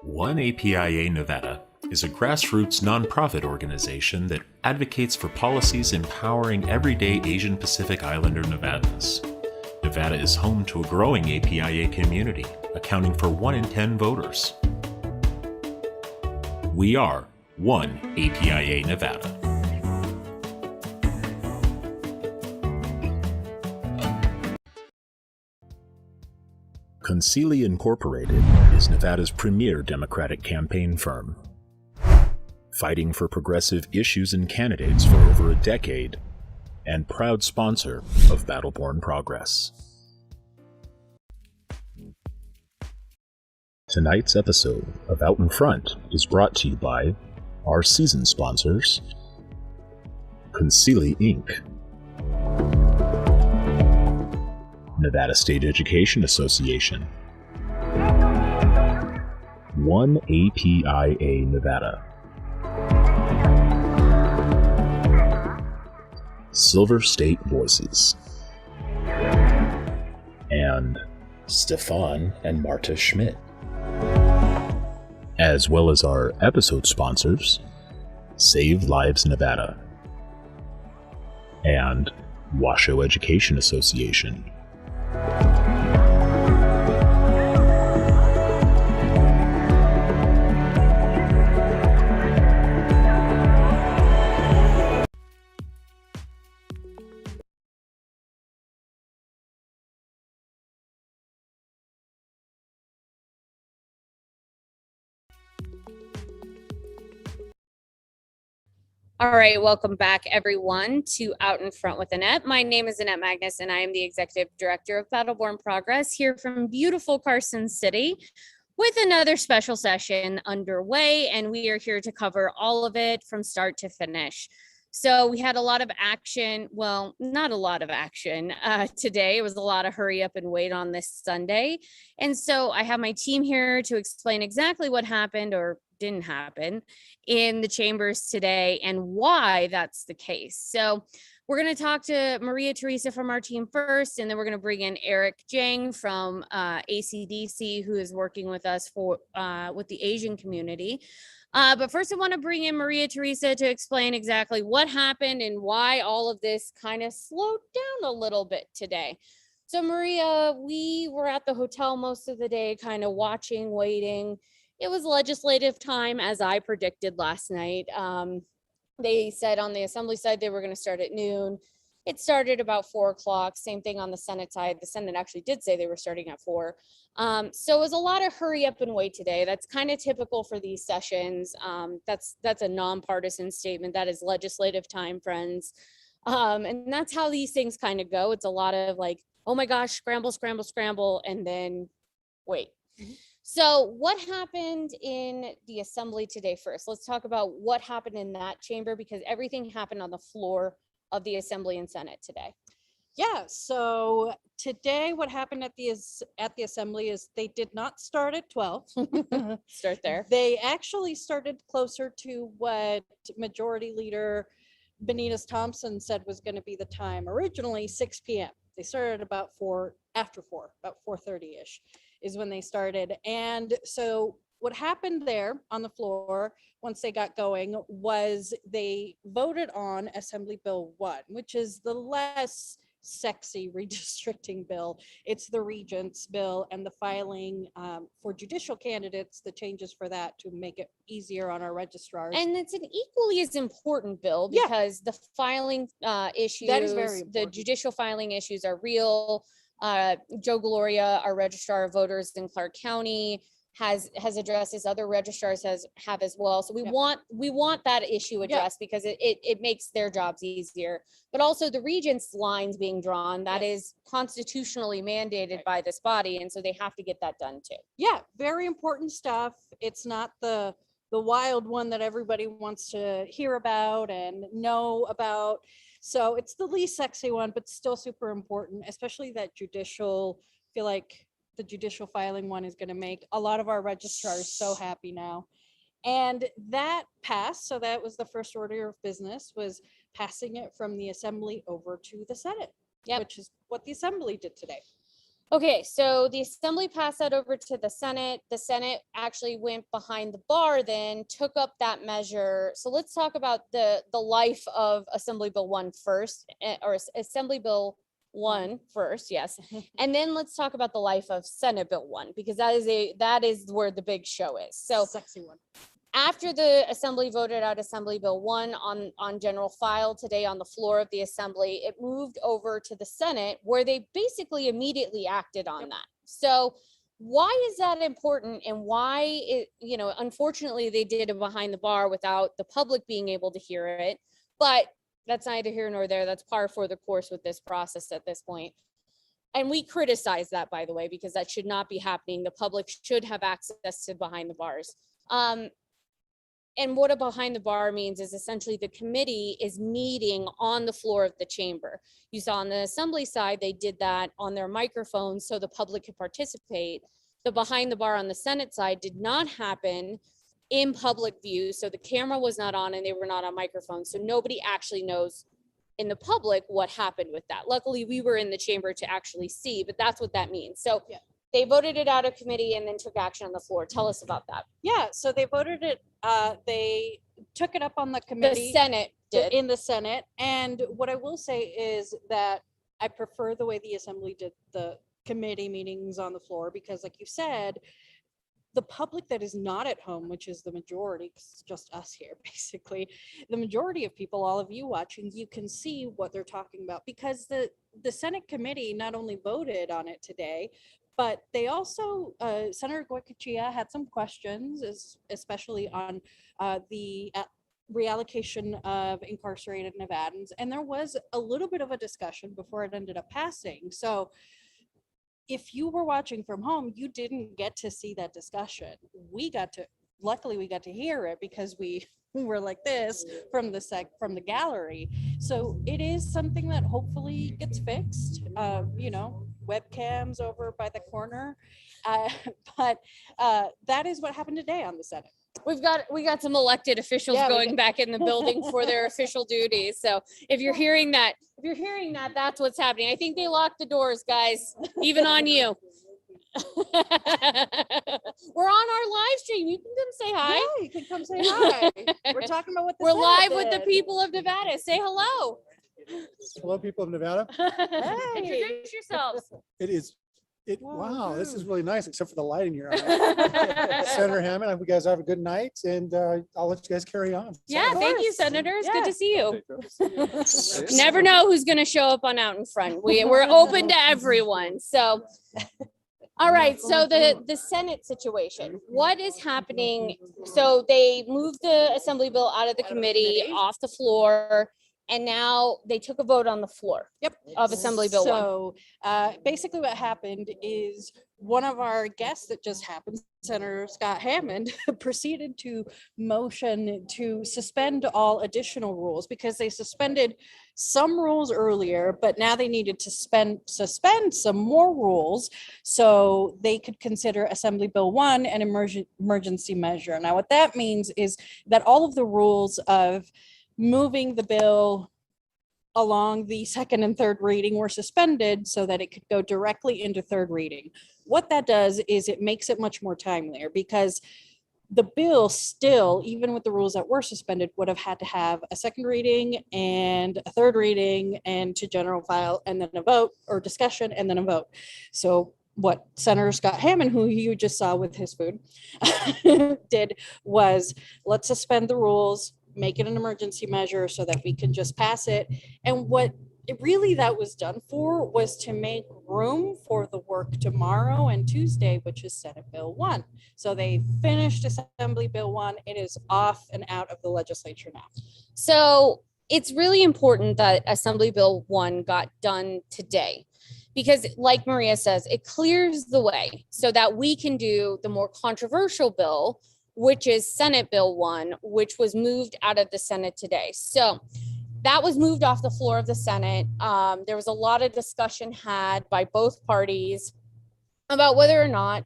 One APIA Nevada is a grassroots nonprofit organization that advocates for policies empowering everyday Asian Pacific Islander Nevadans. Nevada is home to a growing APIA community, accounting for 1 in 10 voters. We are One APIA Nevada. Concili Incorporated is Nevada's premier Democratic campaign firm. Fighting for progressive issues and candidates for over a decade, and proud sponsor of Battle-Born Progress. Tonight's episode of Out in Front is brought to you by our season sponsors, Concili Inc., Nevada State Education Association, One APIA Nevada, Silver State Voices, and Stefan and Marta Schmidt, as well as our episode sponsors, Save Lives Nevada and Washoe Education Association. All right, welcome back everyone to Out in Front with Annette. My name is Annette Magnus and I am the Executive Director of Battle-Born Progress here from beautiful Carson City with another special session underway, and we are here to cover all of it from start to finish. So we had a lot of action, well, not a lot of action today. It was a lot of hurry up and wait on this Sunday. And so I have my team here to explain exactly what happened or didn't happen in the chambers today and why that's the case. So we're going to talk to Maria Teresa from our team first, and then we're going to bring in Eric Jang from ACDC, who is working with us for with the Asian community. But first I want to bring in Maria Teresa to explain exactly what happened and why all of this kind of slowed down a little bit today. So Maria, we were at the hotel most of the day, kind of watching, waiting. It was legislative time, as I predicted last night. They said on the assembly side they were going to start at noon. It started about 4 o'clock. Same thing on the Senate side. The Senate actually did say they were starting at 4. So it was a lot of hurry up and wait today. That's kind of typical for these sessions. That's a nonpartisan statement. That is legislative time, friends. And that's how these things kind of go. It's a lot of like, oh my gosh, scramble, scramble, scramble, and then wait. So what happened in the assembly today first? Let's talk about what happened in that chamber because everything happened on the floor of the Assembly and Senate today. Yeah, so today what happened at the assembly is they did not start at 12. Start there. They actually started closer to what Majority Leader Benitez Thompson said was going to be the time. Originally 6 p.m. They started about after 4, about 4:30ish is when they started. And so what happened there on the floor once they got going was they voted on Assembly Bill 1, which is the less sexy redistricting bill. It's the regents bill and the filing for judicial candidates, the changes for that to make it easier on our registrars. And it's an equally as important bill because the filing issues, that is very the important. judicial filing issues are real. Joe Gloria, our registrar of voters in Clark County, has addressed this. Other registrars have as well. So we want that issue addressed because it makes their jobs easier. But also the regents lines being drawn, that is constitutionally mandated by this body, and so they have to get that done too. Yeah, very important stuff. It's not the wild one that everybody wants to hear about and know about. So it's the least sexy one, but still super important, especially that judicial. I feel like the judicial filing one is going to make a lot of our registrars so happy now. And that passed. So that was the first order of business, was passing it from the assembly over to the Senate, which is what the assembly did today. Okay, so the assembly passed that over to the Senate. The Senate actually went behind the bar, then took up that measure. So let's talk about the life of Assembly Bill 1 first, or Assembly Bill 1 first, yes. And then let's talk about the life of Senate Bill 1, because that is where the big show is. So sexy one. After the assembly voted out Assembly Bill 1 on general file today on the floor of the assembly, it moved over to the Senate where they basically immediately acted on that. So why is that important, and why unfortunately they did it behind the bar without the public being able to hear it, but that's neither here nor there. That's par for the course with this process at this point. And we criticize that, by the way, because that should not be happening. The public should have access to behind the bars. And what a behind the bar means is essentially the committee is meeting on the floor of the chamber. You saw on the assembly side, they did that on their microphones so the public could participate. The behind the bar on the Senate side did not happen in public view. So the camera was not on and they were not on microphones. So nobody actually knows in the public what happened with that. Luckily, we were in the chamber to actually see, but that's what that means. So they voted it out of committee and then took action on the floor. Tell us about that. Yeah, so they voted it, they took it up on the committee. The Senate did. In the Senate. And what I will say is that I prefer the way the assembly did the committee meetings on the floor, because like you said, the public that is not at home, which is the majority, 'cause it's just us here, basically, the majority of people, all of you watching, you can see what they're talking about, because the Senate committee not only voted on it today, but they also, Senator Goycochea had some questions, especially on the reallocation of incarcerated Nevadans. And there was a little bit of a discussion before it ended up passing. So if you were watching from home, you didn't get to see that discussion. Luckily we got to hear it because we were like this from the gallery. So it is something that hopefully gets fixed. Webcams over by the corner. But that is what happened today on the Senate. We got some elected officials going back in the building for their official duties. So if you're hearing that, that's what's happening. I think they locked the doors, guys, even on you. We're on our live stream. You can come say hi. Yeah, you can come say hi. We're talking about what we're live with the people of Nevada. Say hello. Hello, people of Nevada. Hey. Introduce yourselves. Wow, this is really nice, except for the light in your eyes. Senator Hammond, I hope you guys have a good night, and I'll let you guys carry on. Yeah, thank you, senators. Good to see you. Never know who's going to show up on Out in Front. We're open to everyone. So, all right. So the Senate situation, what is happening? So they moved the assembly bill out of the committee, off the floor. And now they took a vote on the floor of Assembly Bill 1. So basically what happened is one of our guests that just happened, Senator Scott Hammond, proceeded to motion to suspend all additional rules because they suspended some rules earlier, but now they needed to suspend some more rules so they could consider Assembly Bill 1 an emergency measure. Now, what that means is that all of the rules of moving the bill along the second and third reading were suspended so that it could go directly into third reading. What that does is it makes it much more timelier because the bill still, even with the rules that were suspended, would have had to have a second reading and a third reading and to general file and then a vote or discussion and then a vote. So what Senator Scott Hammond, who you just saw with his food, did was let's suspend the rules, make it an emergency measure so that we can just pass it. And what it really that was done for was to make room for the work tomorrow and Tuesday, which is Senate Bill 1. So they finished Assembly Bill 1. It is off and out of the legislature now. So it's really important that Assembly Bill 1 got done today because, like Maria says, it clears the way so that we can do the more controversial bill, which is Senate Bill 1, which was moved out of the Senate today. So that was moved off the floor of the Senate. There was a lot of discussion had by both parties about whether or not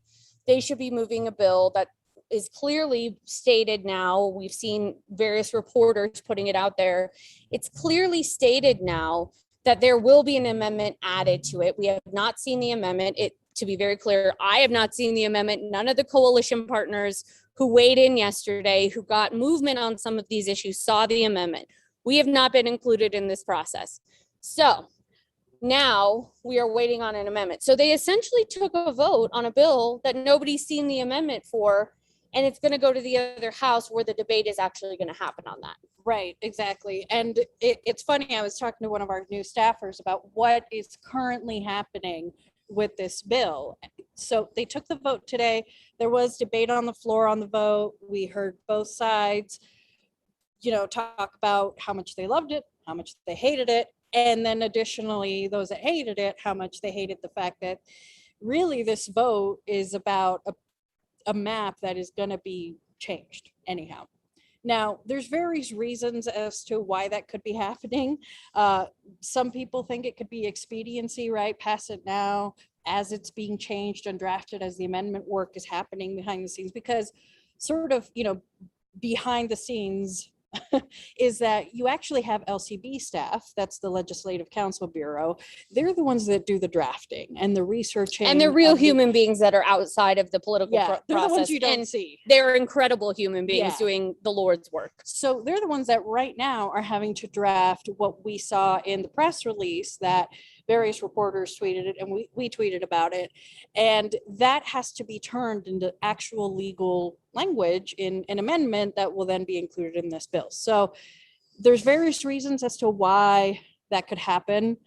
they should be moving a bill that is clearly stated now. We've seen various reporters putting it out there. It's clearly stated now that there will be an amendment added to it. We have not seen the amendment. To be very clear, I have not seen the amendment. None of the coalition partners who weighed in yesterday, who got movement on some of these issues, saw the amendment. We have not been included in this process. So now we are waiting on an amendment. So they essentially took a vote on a bill that nobody's seen the amendment for, and it's going to go to the other house where the debate is actually going to happen on that. Right, exactly. And it's funny, I was talking to one of our new staffers about what is currently happening with this bill. So they took the vote today. There was debate on the floor on the vote. We heard both sides, talk about how much they loved it, how much they hated it. And then additionally, those that hated it, how much they hated the fact that really this vote is about a map that is going to be changed anyhow. Now, there's various reasons as to why that could be happening. Some people think it could be expediency, right? Pass it now as it's being changed and drafted as the amendment work is happening behind the scenes, because sort of, behind the scenes is that you actually have LCB staff, that's the Legislative Council Bureau. They're the ones that do the drafting and the researching. And they're real human beings that are outside of the political process. They're the ones you don't and see. They're incredible human beings doing the Lord's work. So they're the ones that right now are having to draft what we saw in the press release that various reporters tweeted it and we tweeted about it. And that has to be turned into actual legal language in an amendment that will then be included in this bill. So there's various reasons as to why that could happen.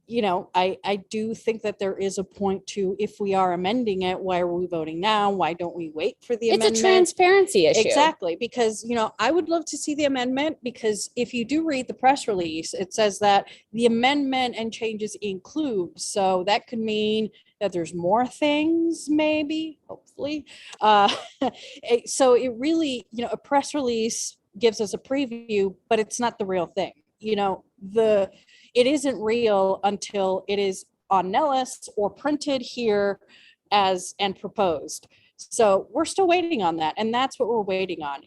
I do think that there is a point to, if we are amending it, why are we voting now? Why don't we wait for the amendment? It's a transparency issue. Exactly, because, I would love to see the amendment, because if you do read the press release, it says that the amendment and changes include, so that could mean that there's more things, maybe, hopefully. So it really, a press release gives us a preview, but it's not the real thing. It isn't real until it is on Nellis or printed here and proposed. So we're still waiting on that. And that's what we're waiting on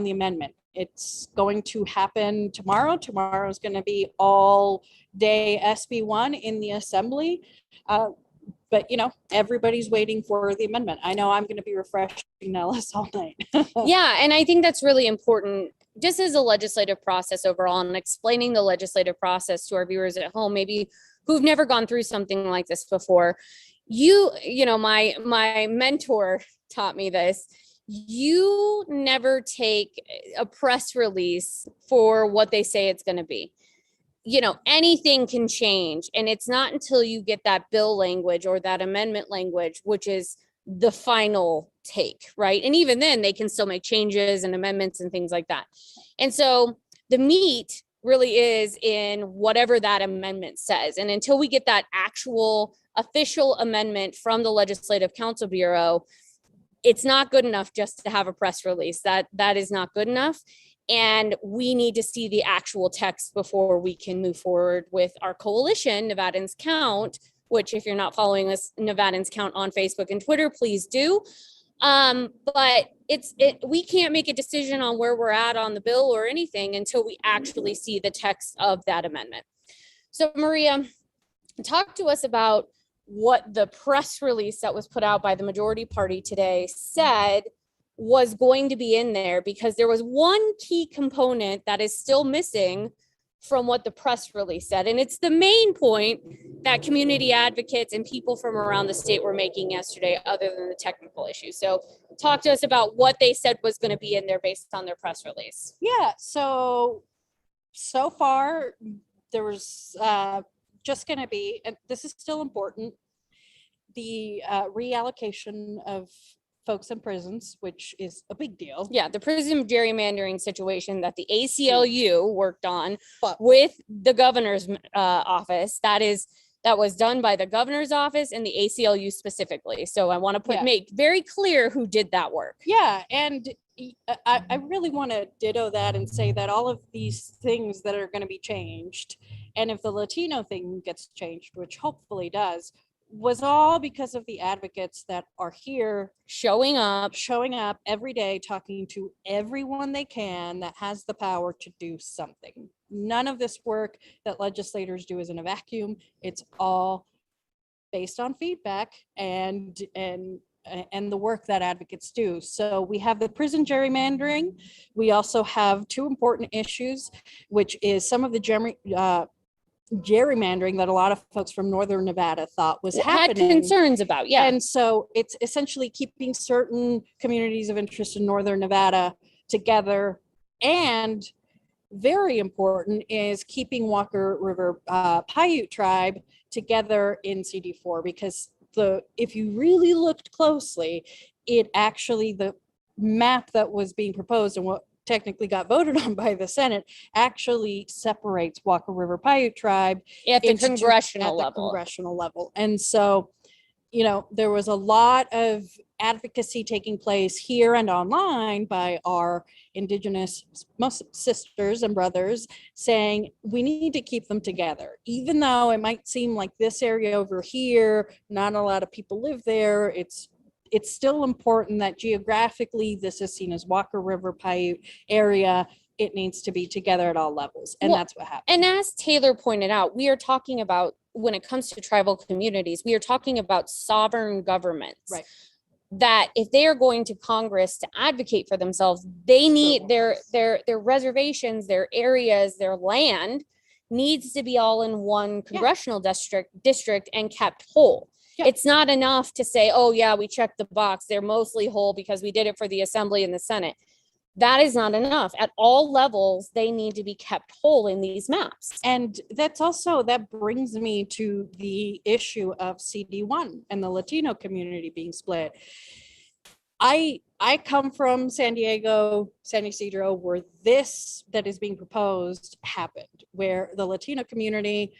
the amendment. It's going to happen tomorrow. Tomorrow is going to be all day SB1 in the assembly. But everybody's waiting for the amendment. I know I'm going to be refreshing Nellis all night. Yeah. And I think that's really important, just as a legislative process overall, and explaining the legislative process to our viewers at home, maybe who've never gone through something like this before. My mentor taught me this. You never take a press release for what they say it's going to be. Anything can change. And it's not until you get that bill language or that amendment language, which is the final take, right? And even then they can still make changes and amendments and things like that. And so the meat really is in whatever that amendment says. And until we get that actual official amendment from the Legislative Counsel Bureau, it's not good enough just to have a press release. That is not good enough. And we need to see the actual text before we can move forward with our coalition, Nevadans Count, which if you're not following us, Nevadans Count on Facebook and Twitter, please do. But we can't make a decision on where we're at on the bill or anything until we actually see the text of that amendment. So Maria, talk to us about what the press release that was put out by the majority party today said was going to be in there, because there was one key component that is still missing from what the press release said. And it's the main point that community advocates and people from around the state were making yesterday, other than the technical issues. So talk to us about what they said was going to be in there based on their press release. Yeah, so far there was just going to be, and this is still important, the reallocation of folks in prisons, which is a big deal. Yeah, the prison gerrymandering situation that the ACLU worked on But with the governor's office, that was done by the governor's office and the ACLU specifically. So I want to make very clear who did that work. yeah, and I really want to ditto that and say that all of these things that are going to be changed, and if the Latino thing gets changed, which hopefully does, was all because of the advocates that are here showing up every day, talking to everyone they can that has the power to do something. None of this work that legislators do is in a vacuum. It's all based on feedback and the work that advocates do. So we have the prison gerrymandering. We also have two important issues, which is some of the gerrymandering that a lot of folks from Northern Nevada thought was happening. Had concerns about, yeah. And so it's essentially keeping certain communities of interest in Northern Nevada together. And very important is keeping Walker River Paiute tribe together in CD4, because if you really looked closely, it actually, the map that was being proposed and what technically got voted on by the Senate actually separates Walker River Paiute tribe at the congressional level. And so, there was a lot of advocacy taking place here and online by our Indigenous sisters and brothers saying we need to keep them together. Even though it might seem like this area over here, not a lot of people live there, it's still important that geographically this is seen as Walker River Paiute area. It needs to be together at all levels. And that's what happened. And as Taylor pointed out, we are talking about, when it comes to tribal communities, we are talking about sovereign governments. Right. That if they are going to Congress to advocate for themselves, they need their reservations, their areas, their land needs to be all in one congressional district and kept whole. Yeah. It's not enough to say, oh yeah, we checked the box, they're mostly whole because we did it for the Assembly and the Senate. That is not enough. At all levels, they need to be kept whole in these maps. And that brings me to the issue of CD1 and the Latino community being split. I come from San Diego, San Ysidro, where this that is being proposed happened, where the Latino community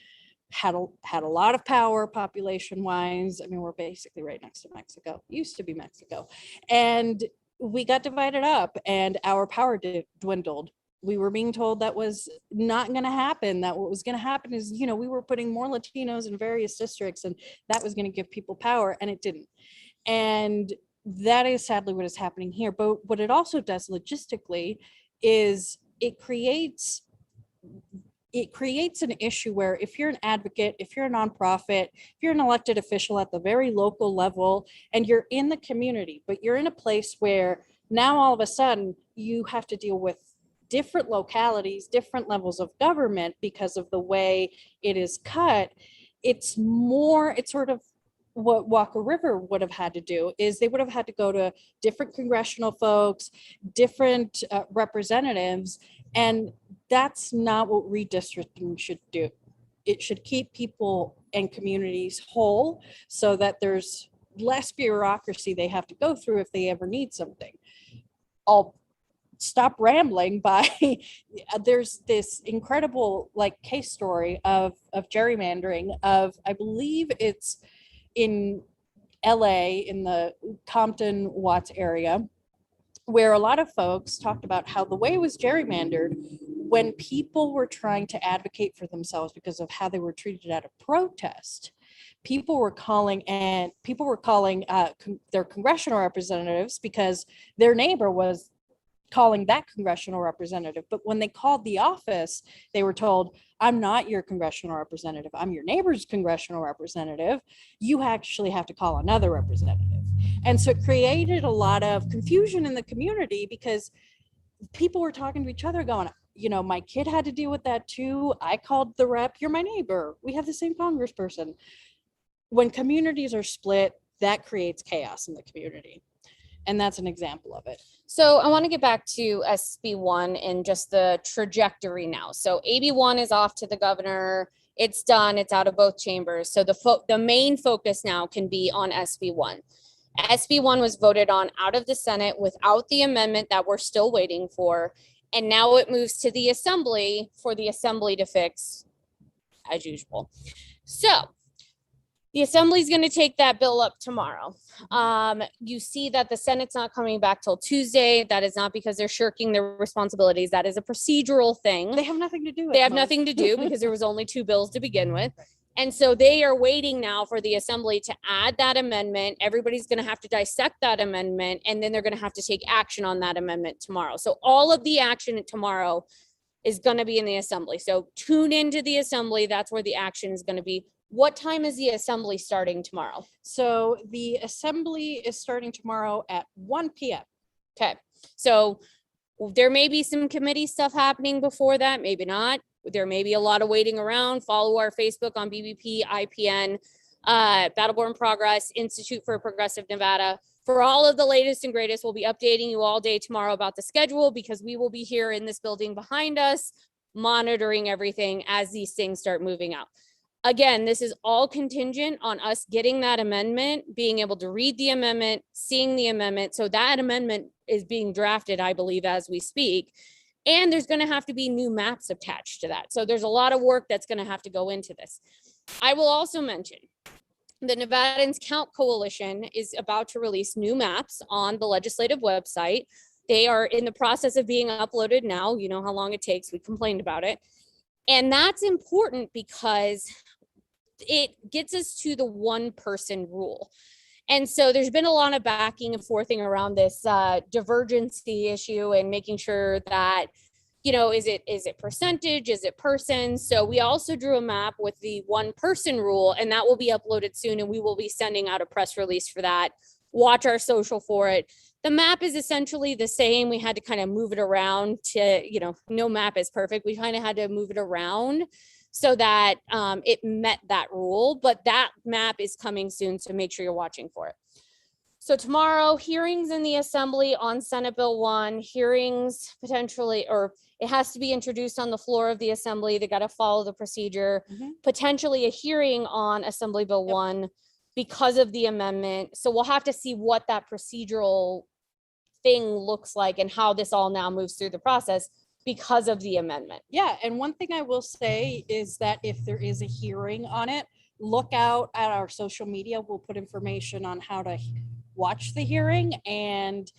had a lot of power population wise. I mean, we're basically right next to Mexico, used to be Mexico. And we got divided up and our power dwindled. We were being told that was not going to happen, that what was going to happen is, we were putting more Latinos in various districts and that was going to give people power, and it didn't. And that is sadly what is happening here. But what it also does logistically is it creates an issue where if you're an advocate, if you're a nonprofit, if you're an elected official at the very local level, and you're in the community, but you're in a place where now all of a sudden you have to deal with different localities, different levels of government because of the way it is cut, it's sort of what Walker River would have had to do is they would have had to go to different congressional folks, different representatives, and that's not what redistricting should do. It should keep people and communities whole so that there's less bureaucracy they have to go through if they ever need something. stop rambling by there's this incredible like case story of gerrymandering of, I believe it's in LA in the Compton Watts area, where a lot of folks talked about how the way it was gerrymandered, when people were trying to advocate for themselves because of how they were treated at a protest, people were calling their congressional representatives because their neighbor was calling that congressional representative. But when they called the office, they were told, I'm not your congressional representative. I'm your neighbor's congressional representative. You actually have to call another representative. And so it created a lot of confusion in the community because people were talking to each other going, you know, my kid had to deal with that too. I called the rep. You're my neighbor. We have the same congressperson. When communities are split, that creates chaos in the community. And that's an example of it. So I want to get back to SB1 and just the trajectory now. So AB1 is off to the governor. It's done. It's out of both chambers. So the main focus now can be on SB1. SB1 was voted on out of the Senate without the amendment that we're still waiting for. And now it moves to the Assembly for the Assembly to fix as usual. So the Assembly is going to take that bill up tomorrow. You see that the Senate's not coming back till Tuesday. That is not because they're shirking their responsibilities. That is a procedural thing. They have nothing to do with it. They have nothing to do because there was only 2 bills to begin with. And so they are waiting now for the Assembly to add that amendment. Everybody's going to have to dissect that amendment, and then they're going to have to take action on that amendment tomorrow. So all of the action tomorrow is going to be in the Assembly. So tune into the Assembly. That's where the action is going to be. What time is the Assembly starting tomorrow? So the Assembly is starting tomorrow at 1 p.m. Okay, so there may be some committee stuff happening before that, maybe not. There may be a lot of waiting around. Follow our Facebook on BBP, IPN, Battleborn Progress, Institute for Progressive Nevada. For all of the latest and greatest, we'll be updating you all day tomorrow about the schedule because we will be here in this building behind us, monitoring everything as these things start moving out. Again, this is all contingent on us getting that amendment, being able to read the amendment, seeing the amendment. So that amendment is being drafted, I believe, as we speak. And there's going to have to be new maps attached to that. So there's a lot of work that's going to have to go into this. I will also mention the Nevadans Count Coalition is about to release new maps on the legislative website. They are in the process of being uploaded now. You know how long it takes. We complained about it. And that's important because it gets us to the 1-person rule. And so there's been a lot of backing and forthing around this divergency issue and making sure that, you know, is it percentage, is it person? So we also drew a map with the 1-person rule, and that will be uploaded soon, and we will be sending out a press release for that. Watch our social for it. The map is essentially the same. We had to kind of move it around to, you know, no map is perfect. We kind of had to move it around so that it met that rule, but that map is coming soon, so make sure you're watching for it. So tomorrow, hearings in the Assembly on Senate Bill 1, hearings potentially, or it has to be introduced on the floor of the Assembly. They got to follow the procedure, potentially a hearing on Assembly Bill 1 because of the amendment. So we'll have to see what that procedural thing looks like and how this all now moves through the process because of the amendment. Yeah, and one thing I will say is that if there is a hearing on it, look out at our social media. We'll put information on how to watch the hearing and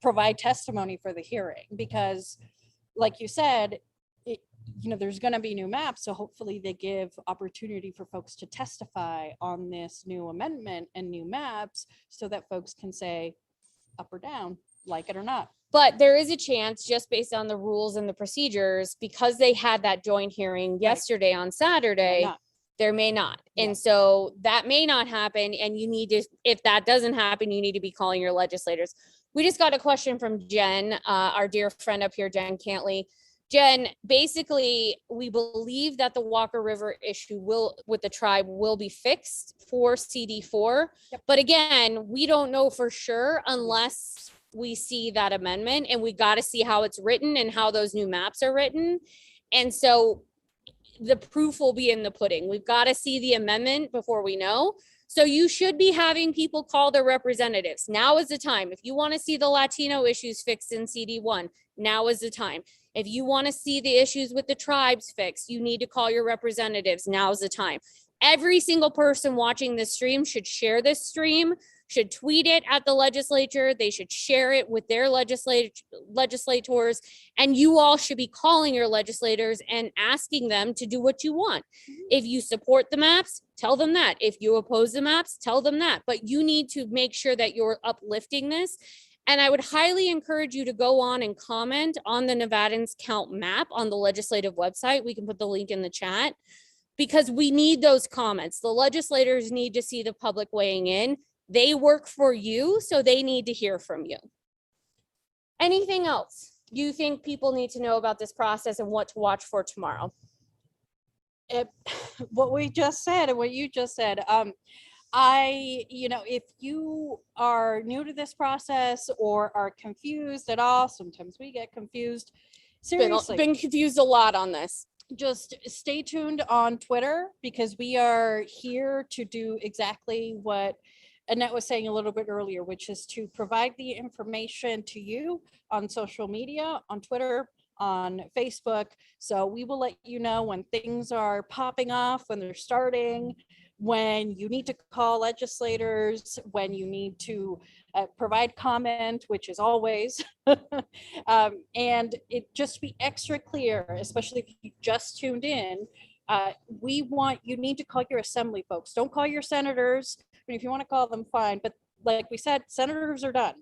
provide testimony for the hearing, because like you said, you know, there's going to be new maps. So hopefully they give opportunity for folks to testify on this new amendment and new maps so that folks can say up or down, like it or not. But there is a chance, just based on the rules and the procedures, because they had that joint hearing yesterday on Saturday, there may not. And so that may not happen. And you need to, if that doesn't happen, you need to be calling your legislators. We just got a question from Jen, our dear friend up here, Jen Cantley. Jen, basically, we believe that the Walker River issue with the tribe will be fixed for CD4. But again, we don't know for sure unless we see that amendment, and we got to see how it's written and how those new maps are written. And so the proof will be in the pudding. We've got to see the amendment before we know. So you should be having people call their representatives. Now is the time. If you want to see the Latino issues fixed in CD1, now is the time. If you want to see the issues with the tribes fixed, you need to call your representatives. Now's the time. Every single person watching this stream should share this stream, should tweet it at the legislature. They should share it with their legislators, and you all should be calling your legislators and asking them to do what you want. If you support the maps, tell them that. If you oppose the maps, tell them that. But you need to make sure that you're uplifting this. And I would highly encourage you to go on and comment on the Nevadans count map on the legislative website. We can put the link in the chat, because we need those comments. The legislators need to see the public weighing in. They work for you, so they need to hear from you. Anything else you think people need to know about this process and what to watch for tomorrow? What we just said and what you just said, if you are new to this process or are confused at all, sometimes we get confused. Seriously, Been confused a lot on this. just stay tuned on Twitter, because we are here to do exactly what Annette was saying a little bit earlier, which is to provide the information to you on social media, on Twitter, on Facebook. So we will let you know when things are popping off, when they're starting, when you need to call legislators, when you need to provide comment, which is always, and it just be extra clear, especially if you just tuned in. You need to call your assembly folks. Don't call your senators. I mean, if you want to call them, fine. But like we said, senators are done.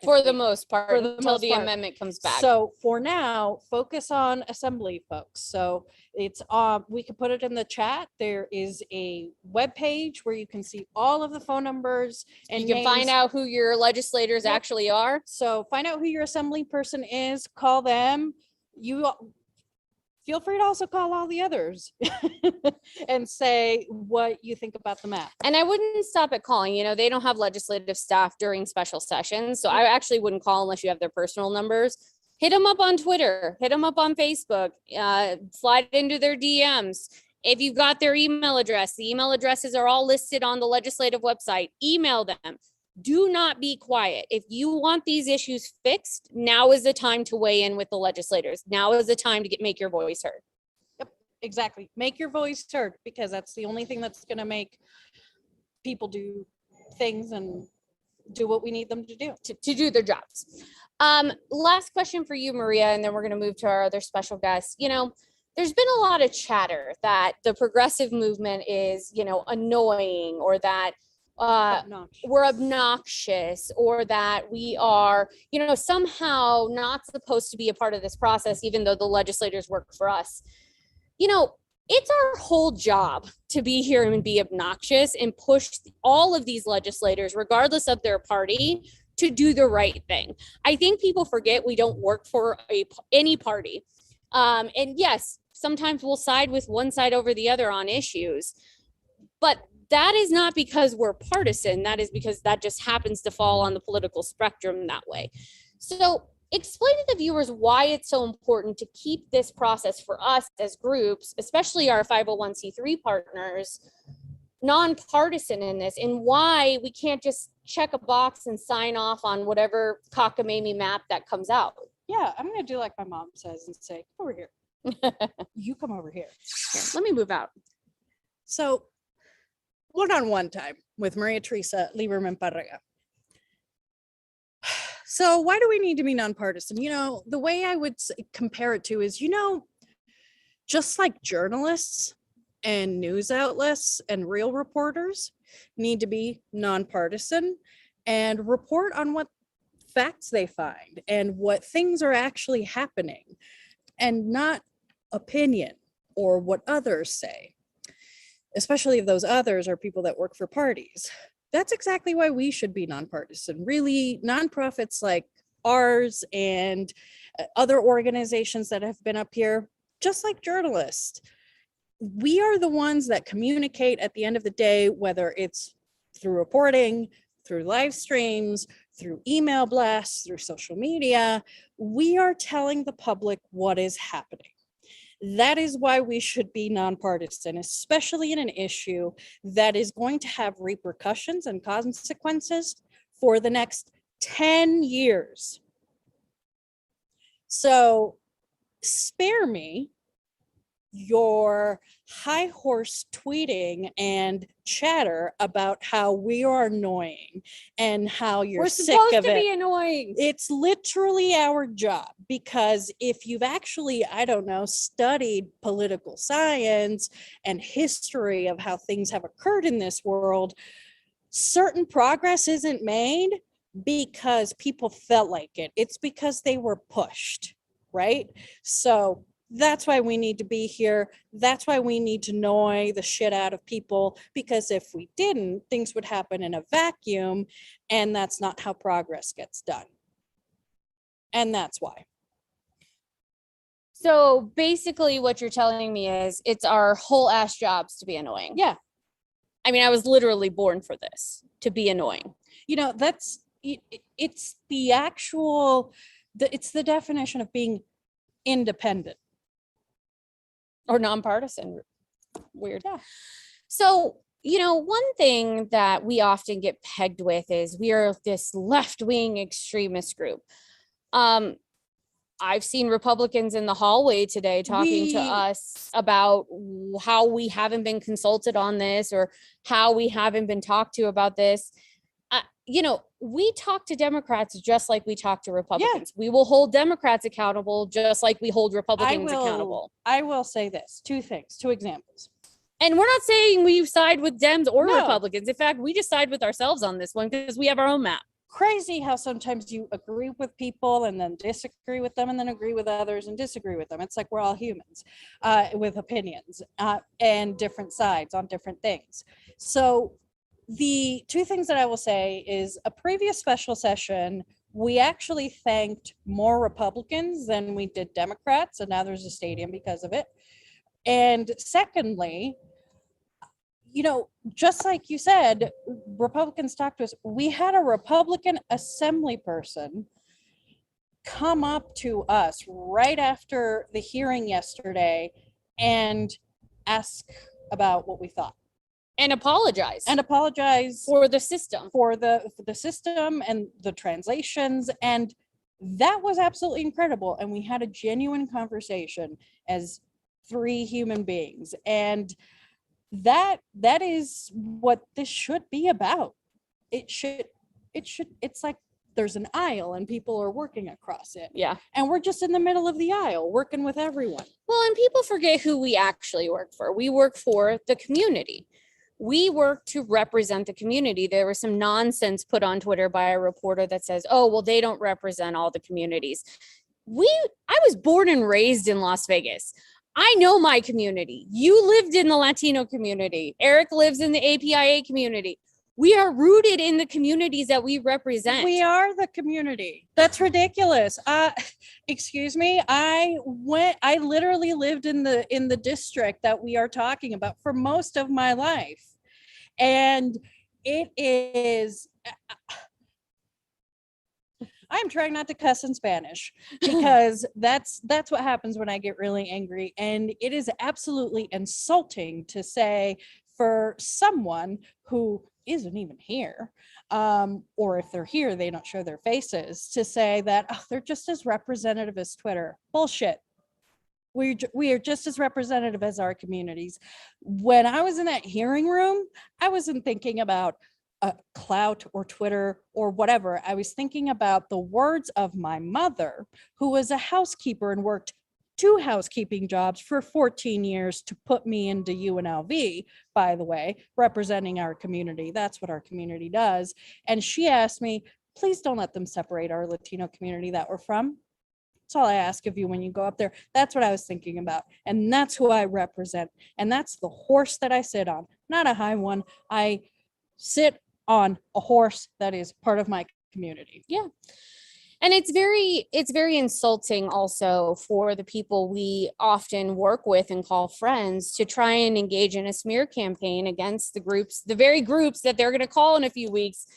For the most part, For the until most the part. amendment comes back. So for now, focus on assembly folks. So it's we can put it in the chat. There is a web page where you can see all of the phone numbers and you can find names. out who your legislators Yep. actually are. So find out who your assembly person is, call them. You feel free to also call all the others and say what you think about the map. And I wouldn't stop at calling. They don't have legislative staff during special sessions. So I actually wouldn't call unless you have their personal numbers. Hit them up on Twitter, hit them up on Facebook, slide into their DMs. If you've got their email address, the email addresses are all listed on the legislative website. Email them. Do not be quiet. If you want these issues fixed, now is the time to weigh in with the legislators. Now is the time to make your voice heard. Yep, exactly. Make your voice heard, because that's the only thing that's going to make people do things and do what we need them to do. To do their jobs. Last question for you, Maria, and then we're going to move to our other special guests. There's been a lot of chatter that the progressive movement is, annoying, or that we're obnoxious, or that we are, somehow not supposed to be a part of this process, even though the legislators work for us. It's our whole job to be here and be obnoxious and push all of these legislators, regardless of their party, to do the right thing. I think people forget we don't work for any party. And yes, sometimes we'll side with one side over the other on issues, but that is not because we're partisan. That is because that just happens to fall on the political spectrum that way. So explain to the viewers why it's so important to keep this process for us as groups, especially our 501c3 partners, nonpartisan in this, and why we can't just check a box and sign off on whatever cockamamie map that comes out. Yeah, I'm going to do like my mom says and say, come over here. You come over here. Here, let me move out. So one-on-one time with Maria Teresa Lieberman Parrega. So why do we need to be nonpartisan? The way I would compare it to is, just like journalists and news outlets and real reporters need to be nonpartisan and report on what facts they find and what things are actually happening, and not opinion or what others say, especially if those others are people that work for parties. That's exactly why we should be nonpartisan. Really, nonprofits like ours and other organizations that have been up here, just like journalists, we are the ones that communicate at the end of the day, whether it's through reporting, through live streams, through email blasts, through social media. We are telling the public what is happening. That is why we should be nonpartisan, especially in an issue that is going to have repercussions and consequences for the next 10 years. So spare me your high horse tweeting and chatter about how we are annoying and how you're We're sick supposed of to it. be annoying. It's literally our job, because if you've actually, I don't know, studied political science and history of how things have occurred in this world, certain progress isn't made because people felt like it. It's because they were pushed, right? So that's why we need to be here. That's why we need to annoy the shit out of people, because if we didn't, things would happen in a vacuum, and that's not how progress gets done. And that's why. So basically what you're telling me is it's our whole ass jobs to be annoying. Yeah. I mean, I was literally born for this, to be annoying. You know, that's, it's the actual, it's the definition of being independent. Or nonpartisan. Weird. Yeah. So, one thing that we often get pegged with is we are this left-wing extremist group. I've seen Republicans in the hallway today talking to us about how we haven't been consulted on this, or how we haven't been talked to about this. We talk to Democrats just like we talk to Republicans. We will hold Democrats accountable just like we hold Republicans accountable. I will say this, two examples. And we're not saying we side with Dems or No. Republicans. In fact, we just side with ourselves on this one because we have our own map. Crazy how sometimes you agree with people and then disagree with them, and then agree with others and disagree with them. It's like we're all humans with opinions and different sides on different things. So the two things that I will say is, a previous special session, we actually thanked more Republicans than we did Democrats, and now there's a stadium because of it. And secondly, just like you said, Republicans talked to us. We had a Republican assembly person come up to us right after the hearing yesterday and ask about what we thought. And apologize For the system. For the system and the translations. And that was absolutely incredible. And we had a genuine conversation as three human beings. And that is what this should be about. It's like there's an aisle and people are working across it. Yeah. And we're just in the middle of the aisle working with everyone. Well, and people forget who we actually work for. We work for the community. We work to represent the community. There was some nonsense put on Twitter by a reporter that says, oh, well, they don't represent all the communities. I was born and raised in Las Vegas. I know my community. You lived in the Latino community. Eric lives in the APIA community. We are rooted in the communities that we represent. We are the community. That's ridiculous. Excuse me. I literally lived in the district that we are talking about for most of my life. And it is, I'm trying not to cuss in Spanish, because that's what happens when I get really angry. And it is absolutely insulting to say, for someone who isn't even here, or if they're here, they don't show their faces, to say that, oh, they're just as representative as Twitter. Bullshit. We are just as representative as our communities. When I was in that hearing room, I wasn't thinking about clout or Twitter or whatever. I was thinking about the words of my mother, who was a housekeeper and worked 2 housekeeping jobs for 14 years to put me into UNLV, by the way, representing our community. That's what our community does. And she asked me, please don't let them separate our Latino community that we're from. That's all I ask of you when you go up there. That's what I was thinking about. And that's who I represent. And that's the horse that I sit on, not a high one. I sit on a horse that is part of my community. Yeah. And it's very insulting also for the people we often work with and call friends to try and engage in a smear campaign against the very groups that they're going to call in a few weeks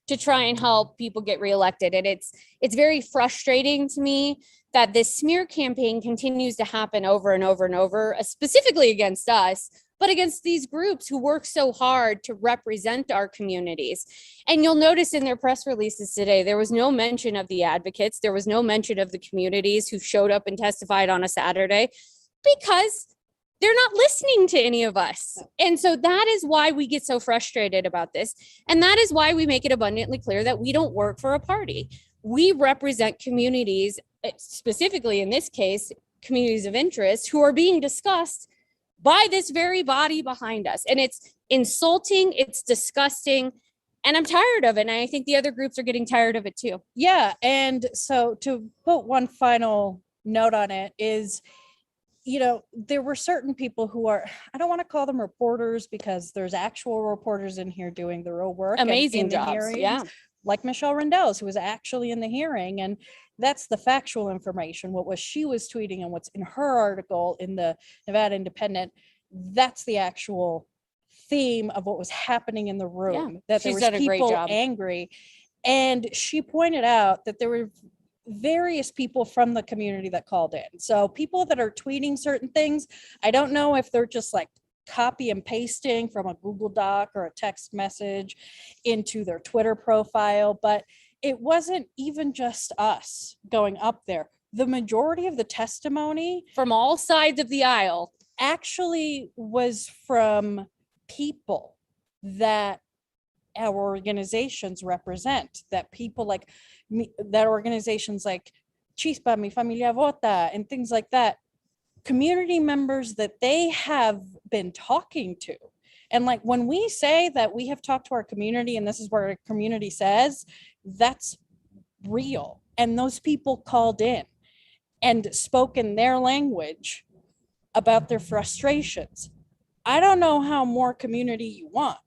to try and help people get reelected. And it's very frustrating to me that this smear campaign continues to happen over and over and over, specifically against us, but against these groups who work so hard to represent our communities. And you'll notice in their press releases today, there was no mention of the advocates. There was no mention of the communities who showed up and testified on a Saturday, because they're not listening to any of us. And so that is why we get so frustrated about this. And that is why we make it abundantly clear that we don't work for a party. We represent communities, specifically in this case, communities of interest, who are being discussed by this very body behind us. And it's insulting, it's disgusting, and I'm tired of it. And I think the other groups are getting tired of it too. Yeah. And so to put one final note on it is, you know, there were certain people who are, I don't want to call them reporters, because there's actual reporters in here doing the real work. Amazing in the jobs. hearings, Yeah. like Michelle Rendell's, who was actually in the hearing. And that's the factual information. What she was tweeting and what's in her article in the Nevada Independent, that's the actual theme of what was happening in the room. That there she's was done a great people job. angry. And she pointed out that there were various people from the community that called in. So people that are tweeting certain things, I don't know if they're just like copy and pasting from a Google Doc or a text message into their Twitter profile, but it wasn't even just us going up there. The majority of the testimony From all sides of the aisle. actually was from people that our organizations represent, that people like me, that organizations like Chispa, Mi Familia Vota, and things like that, community members that they have been talking to. And like when we say that we have talked to our community and this is what our community says, that's real. And those people called in and spoke in their language about their frustrations. I don't know how more community you want.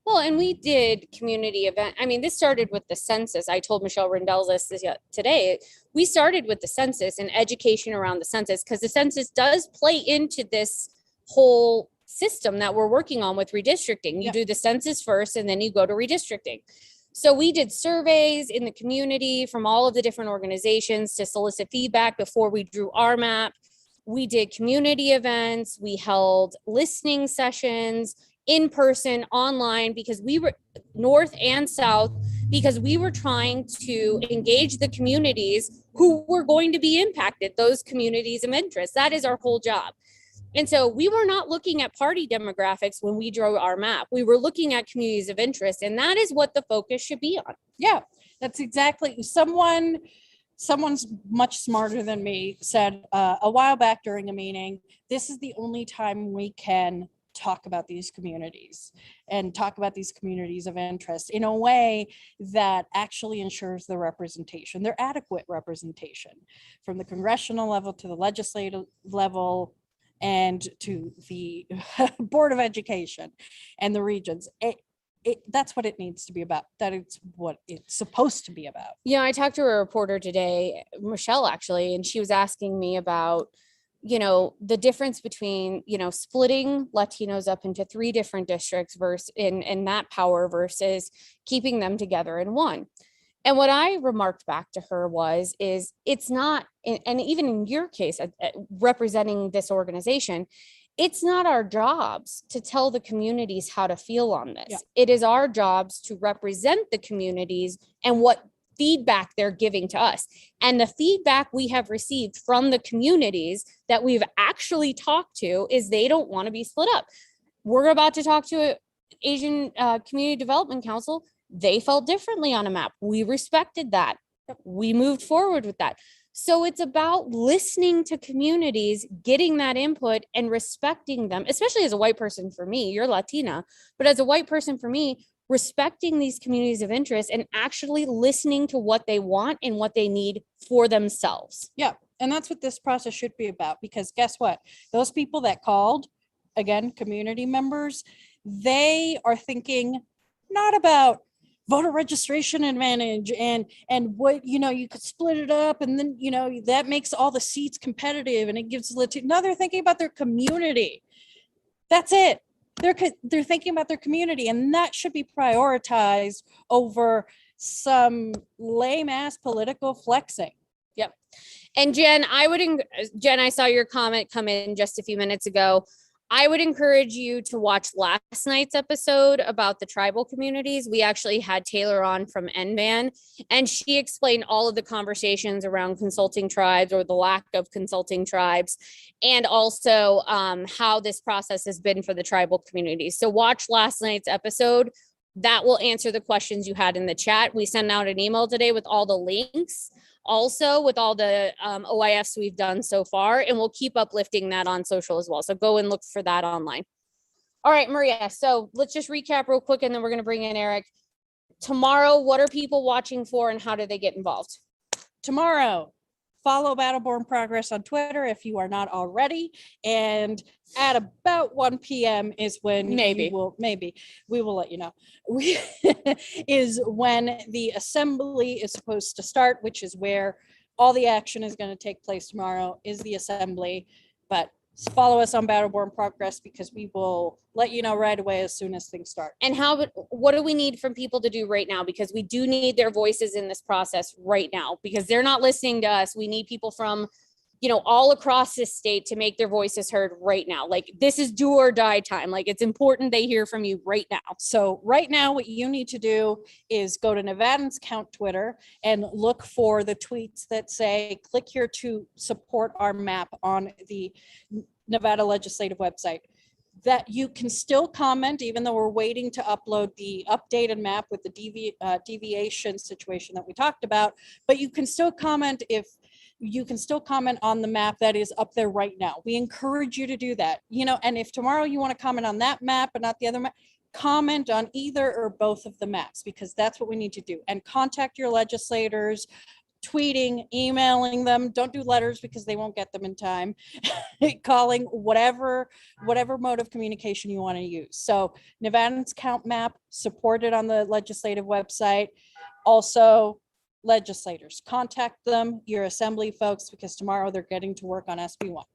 Well, and we did community event. I mean, this started with the census. I told Michelle Rendell this today. We started with the census and education around the census, because the census does play into this whole system that we're working on with redistricting. You do the census first and then you go to redistricting. So we did surveys in the community from all of the different organizations to solicit feedback before we drew our map. We did community events. We held listening sessions in person, online, because we were north and south, because we were trying to engage the communities who were going to be impacted, those communities of interest. That is our whole job. And so we were not looking at party demographics when we drew our map. We were looking at communities of interest, and that is what the focus should be on. Yeah, that's exactly. Someone's much smarter than me said a while back during a meeting, this is the only time we can talk about these communities and talk about these communities of interest in a way that actually ensures their representation, their adequate representation, from the congressional level to the legislative level and to the Board of Education and the regions. That's what it needs to be about. That it's what it's supposed to be about. Yeah, I talked to a reporter today, Michelle actually, and she was asking me about, you know, the difference between, you know, splitting Latinos up into 3 different districts versus in that power versus keeping them together in one. And what I remarked back to her is it's not, and even in your case, representing this organization, it's not our jobs to tell the communities how to feel on this. Yeah. It is our jobs to represent the communities and what feedback they're giving to us. And the feedback we have received from the communities that we've actually talked to is they don't want to be split up. We're about to talk to Asian Community Development Council. They felt differently on a map. We respected that. We moved forward with that. So it's about listening to communities, getting that input and respecting them, especially as a white person for me. You're Latina, but as a white person for me, respecting these communities of interest and actually listening to what they want and what they need for themselves. Yeah. And that's what this process should be about, because guess what? Those people that called, again, community members, they are thinking not about voter registration advantage and what, you know, you could split it up and then, you know, that makes all the seats competitive and it gives Latino. No, they're thinking about their community. That's it. they're thinking about their community, and that should be prioritized over some lame ass political flexing. Yep. And Jen, Jen, I saw your comment come in just a few minutes ago. I would encourage you to watch last night's episode about the tribal communities. We actually had Taylor on from NBAN, and she explained all of the conversations around consulting tribes or the lack of consulting tribes, and also how this process has been for the tribal communities. So watch last night's episode. That will answer the questions you had in the chat. We sent out an email today with all the links, also with all the OIFs we've done so far, and we'll keep uplifting that on social as well. So go and look for that online. All right, Maria, so let's just recap real quick, and then we're going to bring in Eric. Tomorrow, what are people watching for, and how do they get involved? Tomorrow, follow Battleborn Progress on Twitter if you are not already. And at about 1 p.m. is when we will let you know, is when the assembly is supposed to start, which is where all the action is going to take place tomorrow, is the assembly. But follow us on Battleborn Progress, because we will let you know right away as soon as things start. And what do we need from people to do right now? Because we do need their voices in this process right now, because they're not listening to us. We need people from, all across this state to make their voices heard right now. Like, this is do or die time. Like, it's important they hear from you right now. So right now, what you need to do is go to Nevadans Count Twitter and look for the tweets that say, click here to support our map on the Nevada legislative website. That you can still comment, even though we're waiting to upload the updated map with the deviation situation that we talked about, but you can still comment on the map that is up there right now. We encourage you to do that, and if tomorrow you want to comment on that map but not the other map, comment on either or both of the maps, because that's what we need to do. And contact your legislators, tweeting, emailing them. Don't do letters because they won't get them in time. Calling, whatever mode of communication you want to use. So Nevadans Count Map, supported on the legislative website. Also, legislators, contact them, your assembly folks, because tomorrow they're getting to work on SB1.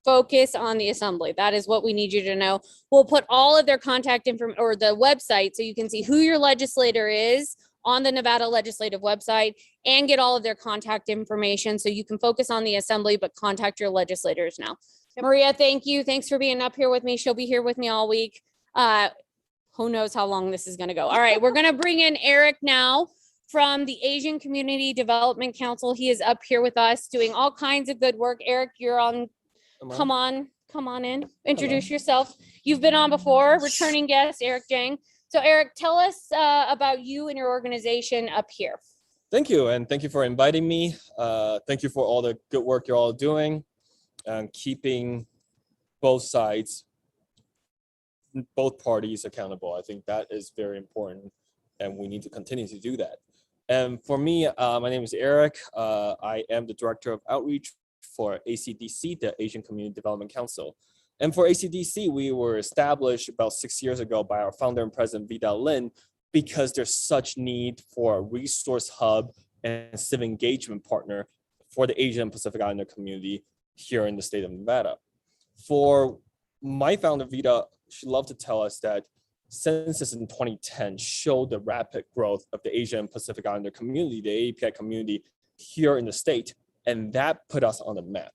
Focus on the assembly. That is what we need you to know. We'll put all of their contact information, or the website, so you can see who your legislator is on the Nevada legislative website, and get all of their contact information, so you can focus on the assembly, but contact your legislators now. Yep. Maria, thank you. Thanks for being up here with me. She'll be here with me all week. Who knows how long this is going to go. All right, we're going to bring in Eric now from the Asian Community Development Council. He is up here with us doing all kinds of good work. Eric, you're on. Come on in. Introduce yourself. You've been on before, returning guest, Eric Jang. So Eric, tell us about you and your organization up here. Thank you, and thank you for inviting me. Thank you for all the good work you're all doing and keeping both sides, both parties accountable. I think that is very important, and we need to continue to do that. And for me, my name is Eric. I am the Director of Outreach for ACDC, the Asian Community Development Council. And for ACDC, we were established about 6 years ago by our founder and president, Vida Lin, because there's such need for a resource hub and civic engagement partner for the Asian and Pacific Islander community here in the state of Nevada. For my founder, Vida, she loved to tell us that census in 2010 showed the rapid growth of the Asian and Pacific Islander community, the API community here in the state, and that put us on the map.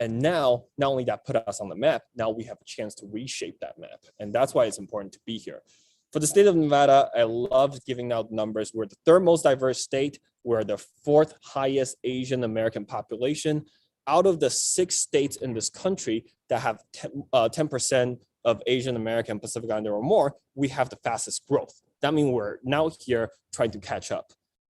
And now, not only that put us on the map, now we have a chance to reshape that map. And that's why it's important to be here. For the state of Nevada, I love giving out numbers. We're the third most diverse state. We're the fourth highest Asian American population. Out of the 6 states in this country that have 10% of Asian American, Pacific Islander or more, we have the fastest growth. That means we're now here trying to catch up.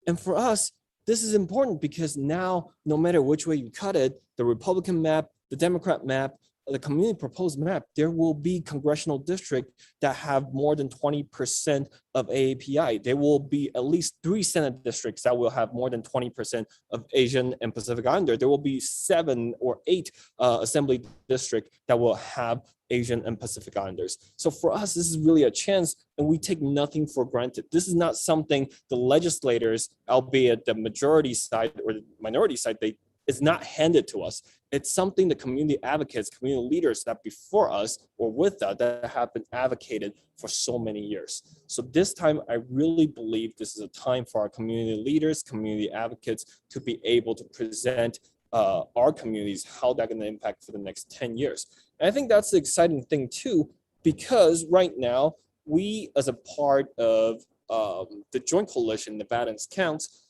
And for us, this is important because now, no matter which way you cut it, the Republican map, the Democrat map, the community proposed map, there will be congressional districts that have more than 20% of AAPI. There will be at least 3 Senate districts that will have more than 20% of Asian and Pacific Islander. There will be 7 or 8 assembly districts that will have Asian and Pacific Islanders. So for us, this is really a chance, and we take nothing for granted. This is not something the legislators, albeit the majority side or the minority side, they It's not handed to us. It's something the community advocates, community leaders that before us or with us that have been advocated for so many years. So this time, I really believe this is a time for our community leaders, community advocates to be able to present our communities, how that's going to impact for the next 10 years. And I think that's the exciting thing too, because right now, we as a part of the Joint Coalition, Nevadans Counts,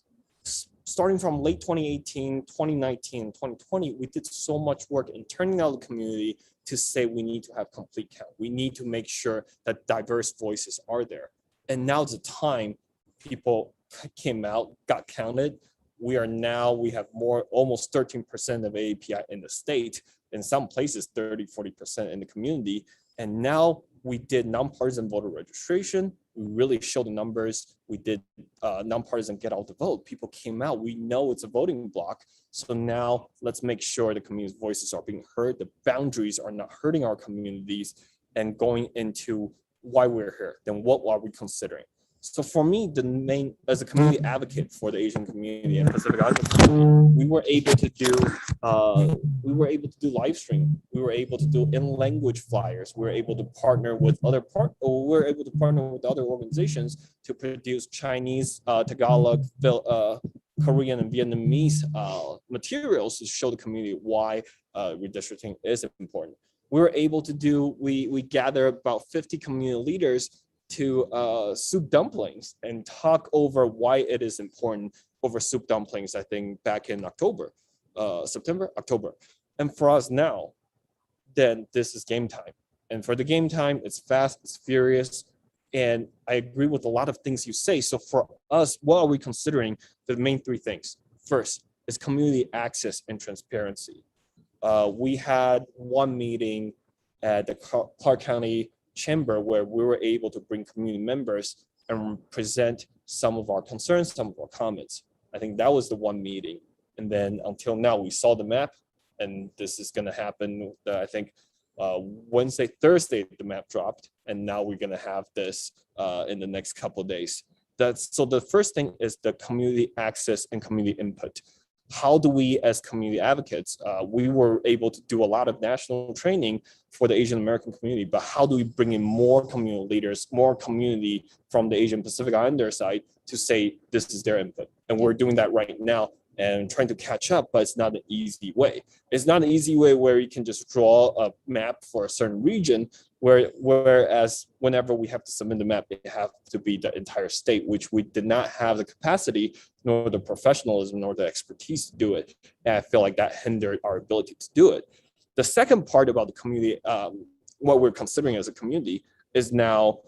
starting from late 2018, 2019, 2020, we did so much work in turning out the community to say we need to have complete count. We need to make sure that diverse voices are there. And now's the time people came out, got counted. We have more, almost 13% of AAPI in the state, in some places 30, 40% in the community. And now we did nonpartisan voter registration. We really showed the numbers. We did nonpartisan get out the vote. People came out. We know it's a voting block. So now let's make sure the community's voices are being heard. The boundaries are not hurting our communities, and going into why we're here. Then what are we considering? So for me, the main, as a community advocate for the Asian community and Pacific Island community, we were able to do live stream. We were able to do in language flyers. We were able to partner with other organizations to produce Chinese, Tagalog, Korean, and Vietnamese materials to show the community why redistricting is important. We were able to do, we gather about 50 community leaders to soup dumplings and talk over why it is important over soup dumplings, I think back in October. And for us now, then this is game time. And for the game time, it's fast, it's furious. And I agree with a lot of things you say. So for us, what are we considering? The main three things. First is community access and transparency. We had one meeting at the Clark County Chamber where we were able to bring community members and present some of our concerns, some of our comments. I think that was the one meeting. And then until now, we saw the map, and this is going to happen, I think, Wednesday, Thursday, the map dropped, and now we're going to have this in the next couple of days. So the first thing is the community access and community input. How do we, as community advocates, we were able to do a lot of national training for the Asian American community, but how do we bring in more community leaders, more community from the Asian Pacific Islander side to say this is their input? And we're doing that right now and trying to catch up, but it's not an easy way. It's not an easy way where you can just draw a map for a certain region, whereas whenever we have to submit the map, it has to be the entire state, which we did not have the capacity, nor the professionalism, nor the expertise to do it. And I feel like that hindered our ability to do it. The second part about the community, what we're considering as a community, is now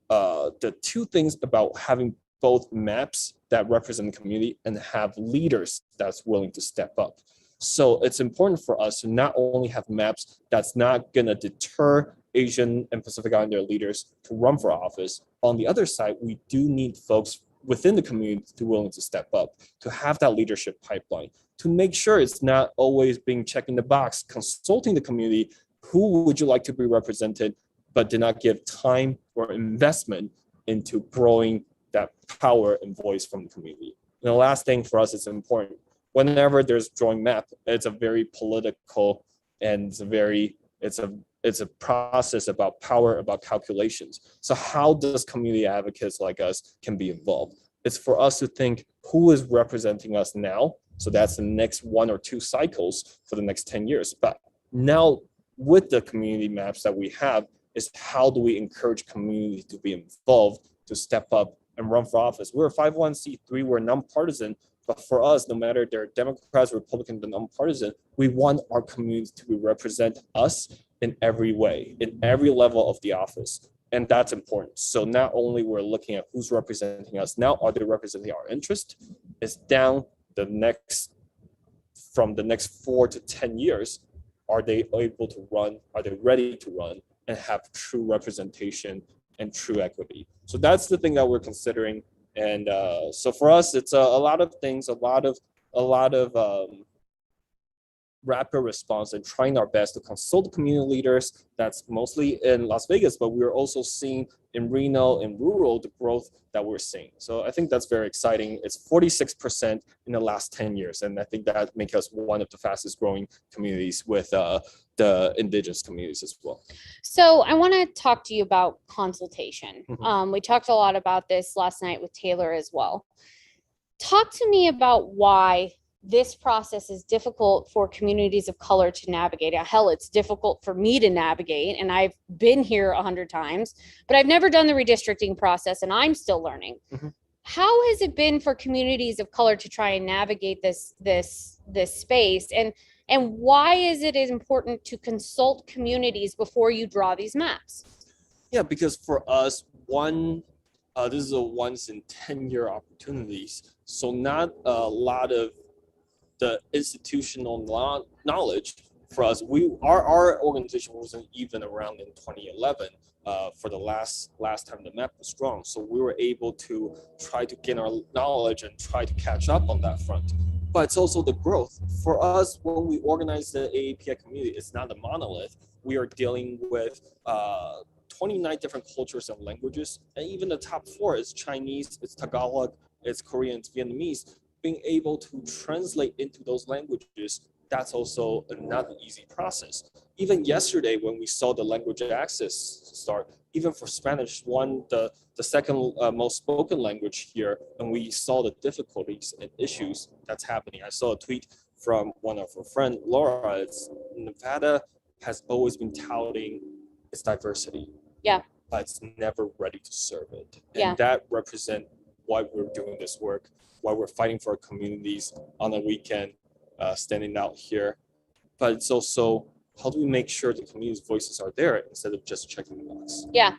the two things about having both maps that represent the community and have leaders that's willing to step up. So it's important for us to not only have maps that's not gonna deter Asian and Pacific Islander leaders to run for office. On the other side, we do need folks within the community to be willing to step up, to have that leadership pipeline, to make sure it's not always being checked in the box, consulting the community, who would you like to be represented, but did not give time or investment into growing that power and voice from the community. And the last thing for us is important. Whenever there's drawing map, it's a very political and it's a process about power, about calculations. So how does community advocates like us can be involved? It's for us to think who is representing us now. So that's the next 1 or 2 cycles for the next 10 years. But now with the community maps that we have is how do we encourage community to be involved, to step up and run for office. We're a 501c3, we're nonpartisan, but for us, no matter they're Democrats, Republicans, or nonpartisan, we want our community to represent us in every way, in every level of the office. And that's important. So not only we're looking at who's representing us now, are they representing our interest? It's down from the next 4 to 10 years, are they able to run? Are they ready to run and have true representation and true equity? So that's the thing that we're considering. And so for us, it's a lot of things, a lot of rapid response and trying our best to consult the community leaders. That's mostly in Las Vegas, but we're also seeing in Reno and rural the growth that we're seeing. So I think that's very exciting. It's 46% in the last 10 years. And I think that makes us one of the fastest growing communities with the indigenous communities as well. So I want to talk to you about consultation. Mhm. We talked a lot about this last night with Taylor as well. Talk to me about why this process is difficult for communities of color to navigate. Hell, it's difficult for me to navigate, and I've been here 100 times, but I've never done the redistricting process, and I'm still learning. Mhm. How has it been for communities of color to try and navigate this space, and why is it important to consult communities before you draw these maps? Yeah, because for us, this is a once in 10-year opportunities. So not a lot of the institutional knowledge for us. Our organization wasn't even around in 2011 for the last time the map was strong. So we were able to try to gain our knowledge and try to catch up on that front. But it's also the growth. For us, when we organize the AAPI community, it's not a monolith. We are dealing with 29 different cultures and languages, and even the top 4 is Chinese, it's Tagalog, it's Korean, it's Vietnamese. Being able to translate into those languages, that's also not an easy process. Even yesterday, when we saw the language access start, even for Spanish, the second most spoken language here, and we saw the difficulties and issues that's happening. I saw a tweet from one of our friend, Laura. It's Nevada has always been touting its diversity. Yeah. But it's never ready to serve it. Yeah. And that represents why we're doing this work, why we're fighting for our communities on the weekend, standing out here. But it's also, how do we make sure the community's voices are there instead of just checking the box? Yeah,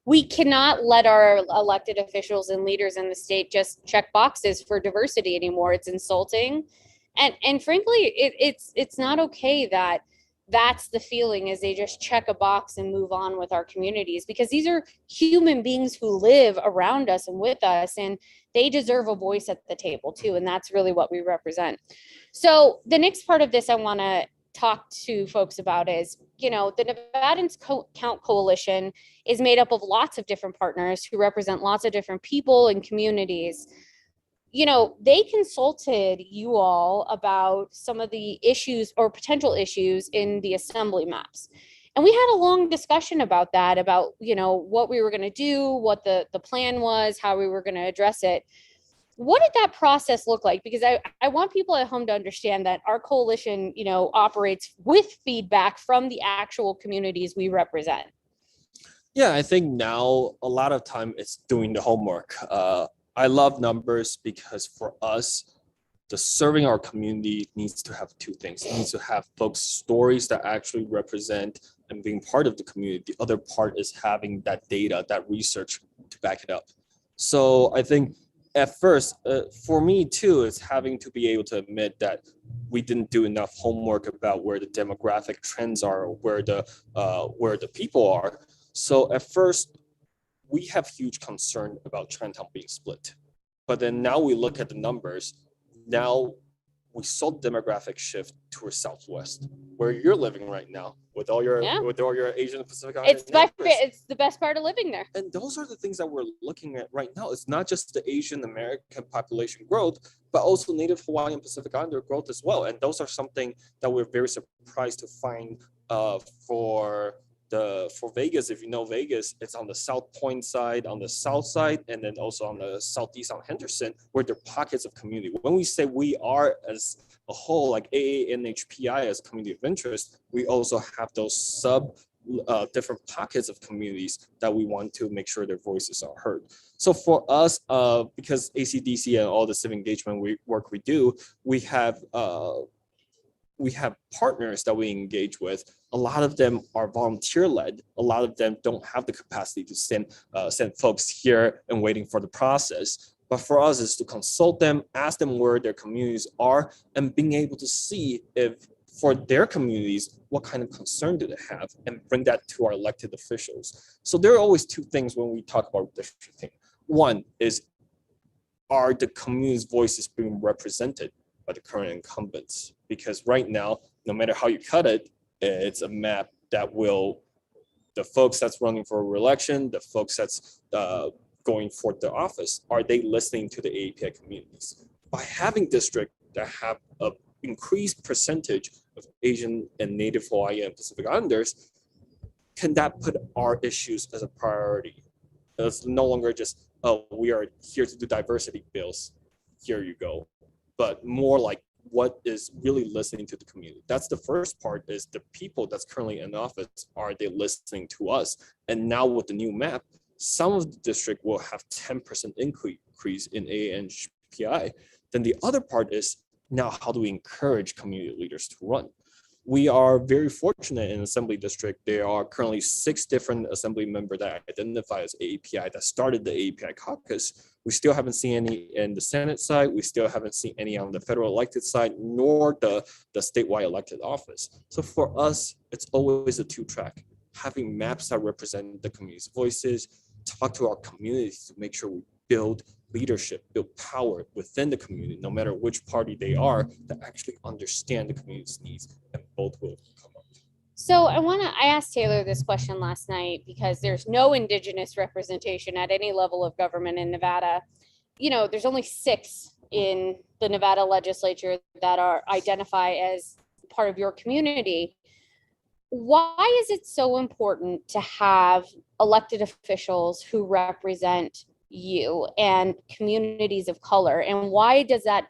we cannot let our elected officials and leaders in the state just check boxes for diversity anymore. It's insulting. And frankly, it's not okay that that's the feeling, is they just check a box and move on with our communities, because these are human beings who live around us and with us, and they deserve a voice at the table too. And that's really what we represent. So the next part of this I want to talk to folks about is, the Nevadans Count Coalition is made up of lots of different partners who represent lots of different people and communities. They consulted you all about some of the issues or potential issues in the assembly maps. And we had a long discussion about that, about, what we were going to do, what the plan was, how we were going to address it. What did that process look like? Because I want people at home to understand that our coalition, operates with feedback from the actual communities we represent. Yeah, I think now a lot of time it's doing the homework. I love numbers because for us, the serving our community needs to have 2 things. It needs to have folks' stories that actually represent and being part of the community. The other part is having that data, that research to back it up. So I think at first, for me too, it's having to be able to admit that we didn't do enough homework about where the demographic trends are, or where the people are. So at first, we have huge concern about Chinatown being split. But then now we look at the numbers. Now we saw the demographic shift towards Southwest, where you're living right now with all your Asian Pacific Islander neighbors. It's the best part of living there. And those are the things that we're looking at right now. It's not just the Asian American population growth, but also Native Hawaiian Pacific Islander growth as well. And those are something that we're very surprised to find for Vegas. If you know Vegas, it's on the South Point side, on the south side, and then also on the southeast on Henderson, where there are pockets of community. When we say we are as a whole, like AANHPI as community of interest, we also have those different pockets of communities that we want to make sure their voices are heard. So for us, because ACDC and all the civic engagement work we do, we have partners that we engage with. A lot of them are volunteer-led. A lot of them don't have the capacity to send folks here and waiting for the process. But for us, is to consult them, ask them where their communities are, and being able to see if for their communities, what kind of concern do they have, and bring that to our elected officials. So there are always 2 things when we talk about redistricting. One is, are the community's voices being represented? by the current incumbents. Because right now, no matter how you cut it, it's a map that will, the folks that's running for re-election, the folks that's going for the office, are they listening to the AAPI communities? By having districts that have an increased percentage of Asian and Native Hawaiian and Pacific Islanders, can that put our issues as a priority? It's no longer just, oh, we are here to do diversity bills, here you go, but more like what is really listening to the community. That's the first part, is the people that's currently in office, are they listening to us? And now with the new map, some of the district will have 10% increase in ANPI. Then the other part is, now how do we encourage community leaders to run? We are very fortunate in Assembly District. There are currently 6 different Assembly members that identify as AAPI that started the AAPI caucus. We still haven't seen any in the Senate side. We still haven't seen any on the federal elected side, nor the statewide elected office. So for us, it's always a 2-track, having maps that represent the community's voices, talk to our communities to make sure we build leadership, build power within the community, no matter which party they are, that actually understand the community's needs, and both will come up. So I asked Taylor this question last night because there's no Indigenous representation at any level of government in Nevada. You know, there's only 6 in the Nevada legislature that are identify as part of your community. Why is it so important to have elected officials who represent you and communities of color? And why does that,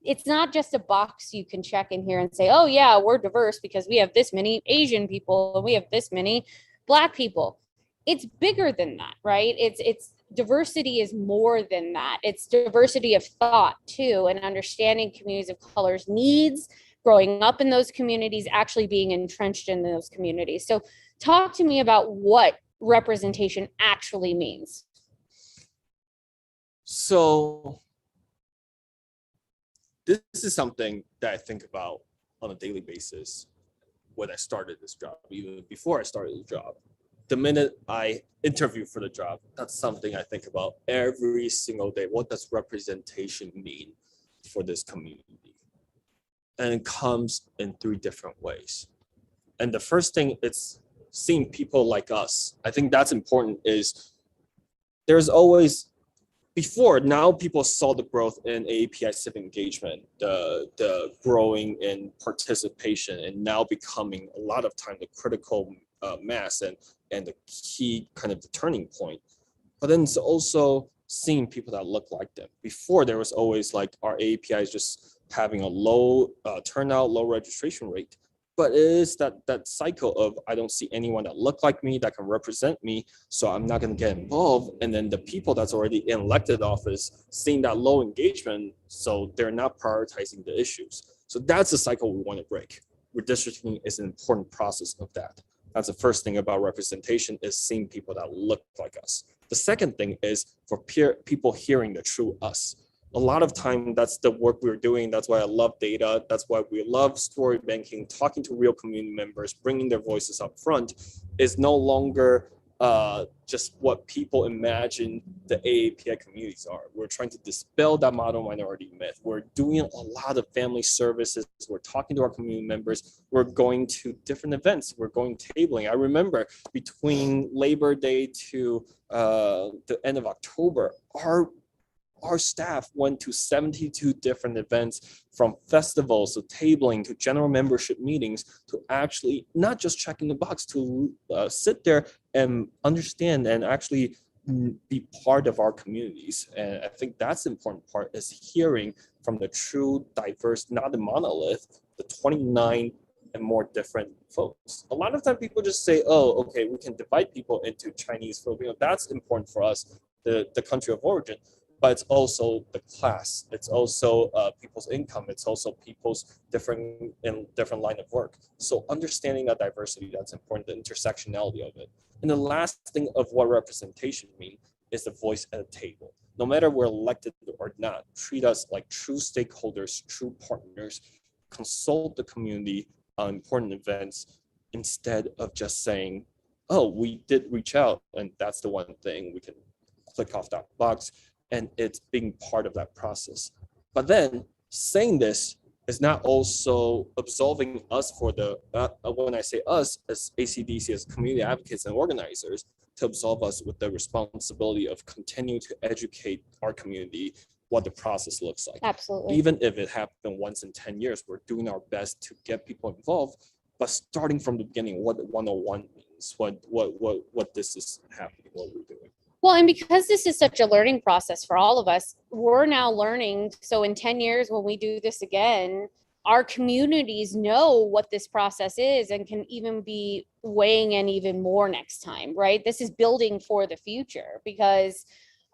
it's not just a box you can check in here and say, oh yeah, we're diverse because we have this many Asian people and we have this many Black people. It's bigger than that, right? It's diversity is more than that. It's diversity of thought too, and understanding communities of color's needs, growing up in those communities, actually being entrenched in those communities. So talk to me about what representation actually means. So this is something that I think about on a daily basis when I started this job, even before I started the job. The minute I interview for the job, that's something I think about every single day. What does representation mean for this community? And it comes in 3 different ways. And the first thing, it's seeing people like us. I think that's important, is there's always, before, now people saw the growth in AAPI civic engagement, the growing in participation, and now becoming a lot of time the critical mass and the key kind of the turning point. But then it's also seeing people that look like them. Before, there was always like our AAPI is just having a low turnout, low registration rate. But it is that cycle of, I don't see anyone that look like me, that can represent me, so I'm not going to get involved. And then the people that's already in elected office, seeing that low engagement, so they're not prioritizing the issues. So that's the cycle we want to break. Redistricting is an important process of that. That's the first thing about representation, is seeing people that look like us. The second thing is for people hearing the true us. A lot of time, that's the work we're doing. That's why I love data. That's why we love story banking, talking to real community members, bringing their voices up front, is no longer just what people imagine the AAPI communities are. We're trying to dispel that model minority myth. We're doing a lot of family services. We're talking to our community members. We're going to different events. We're going tabling. I remember between Labor Day to the end of October, our staff went to 72 different events, from festivals to tabling to general membership meetings, to actually not just checking the box, to sit there and understand and actually be part of our communities. And I think that's the important part, is hearing from the true diverse, not the monolith, the 29 and more different folks. A lot of time people just say, oh, okay, we can divide people into Chinese, Filipino. That's important for us, the country of origin. But it's also the class. It's also people's income. It's also people's different line of work. So understanding that diversity, that's important, the intersectionality of it. And the last thing of what representation means is the voice at the table. No matter we're elected or not, treat us like true stakeholders, true partners, consult the community on important events, instead of just saying, oh, we did reach out and that's the one thing we can click off that box. And it's being part of that process. But then saying this is not also absolving us for the, when I say us as ACDC, as community advocates and organizers, to absolve us with the responsibility of continue to educate our community what the process looks like. Absolutely. Even if it happened once in 10 years, we're doing our best to get people involved, but starting from the beginning, what 101 means, what this is happening, what we're doing. Well, and because this is such a learning process for all of us, we're now learning. So in 10 years, when we do this again, our communities know what this process is and can even be weighing in even more next time, right? This is building for the future because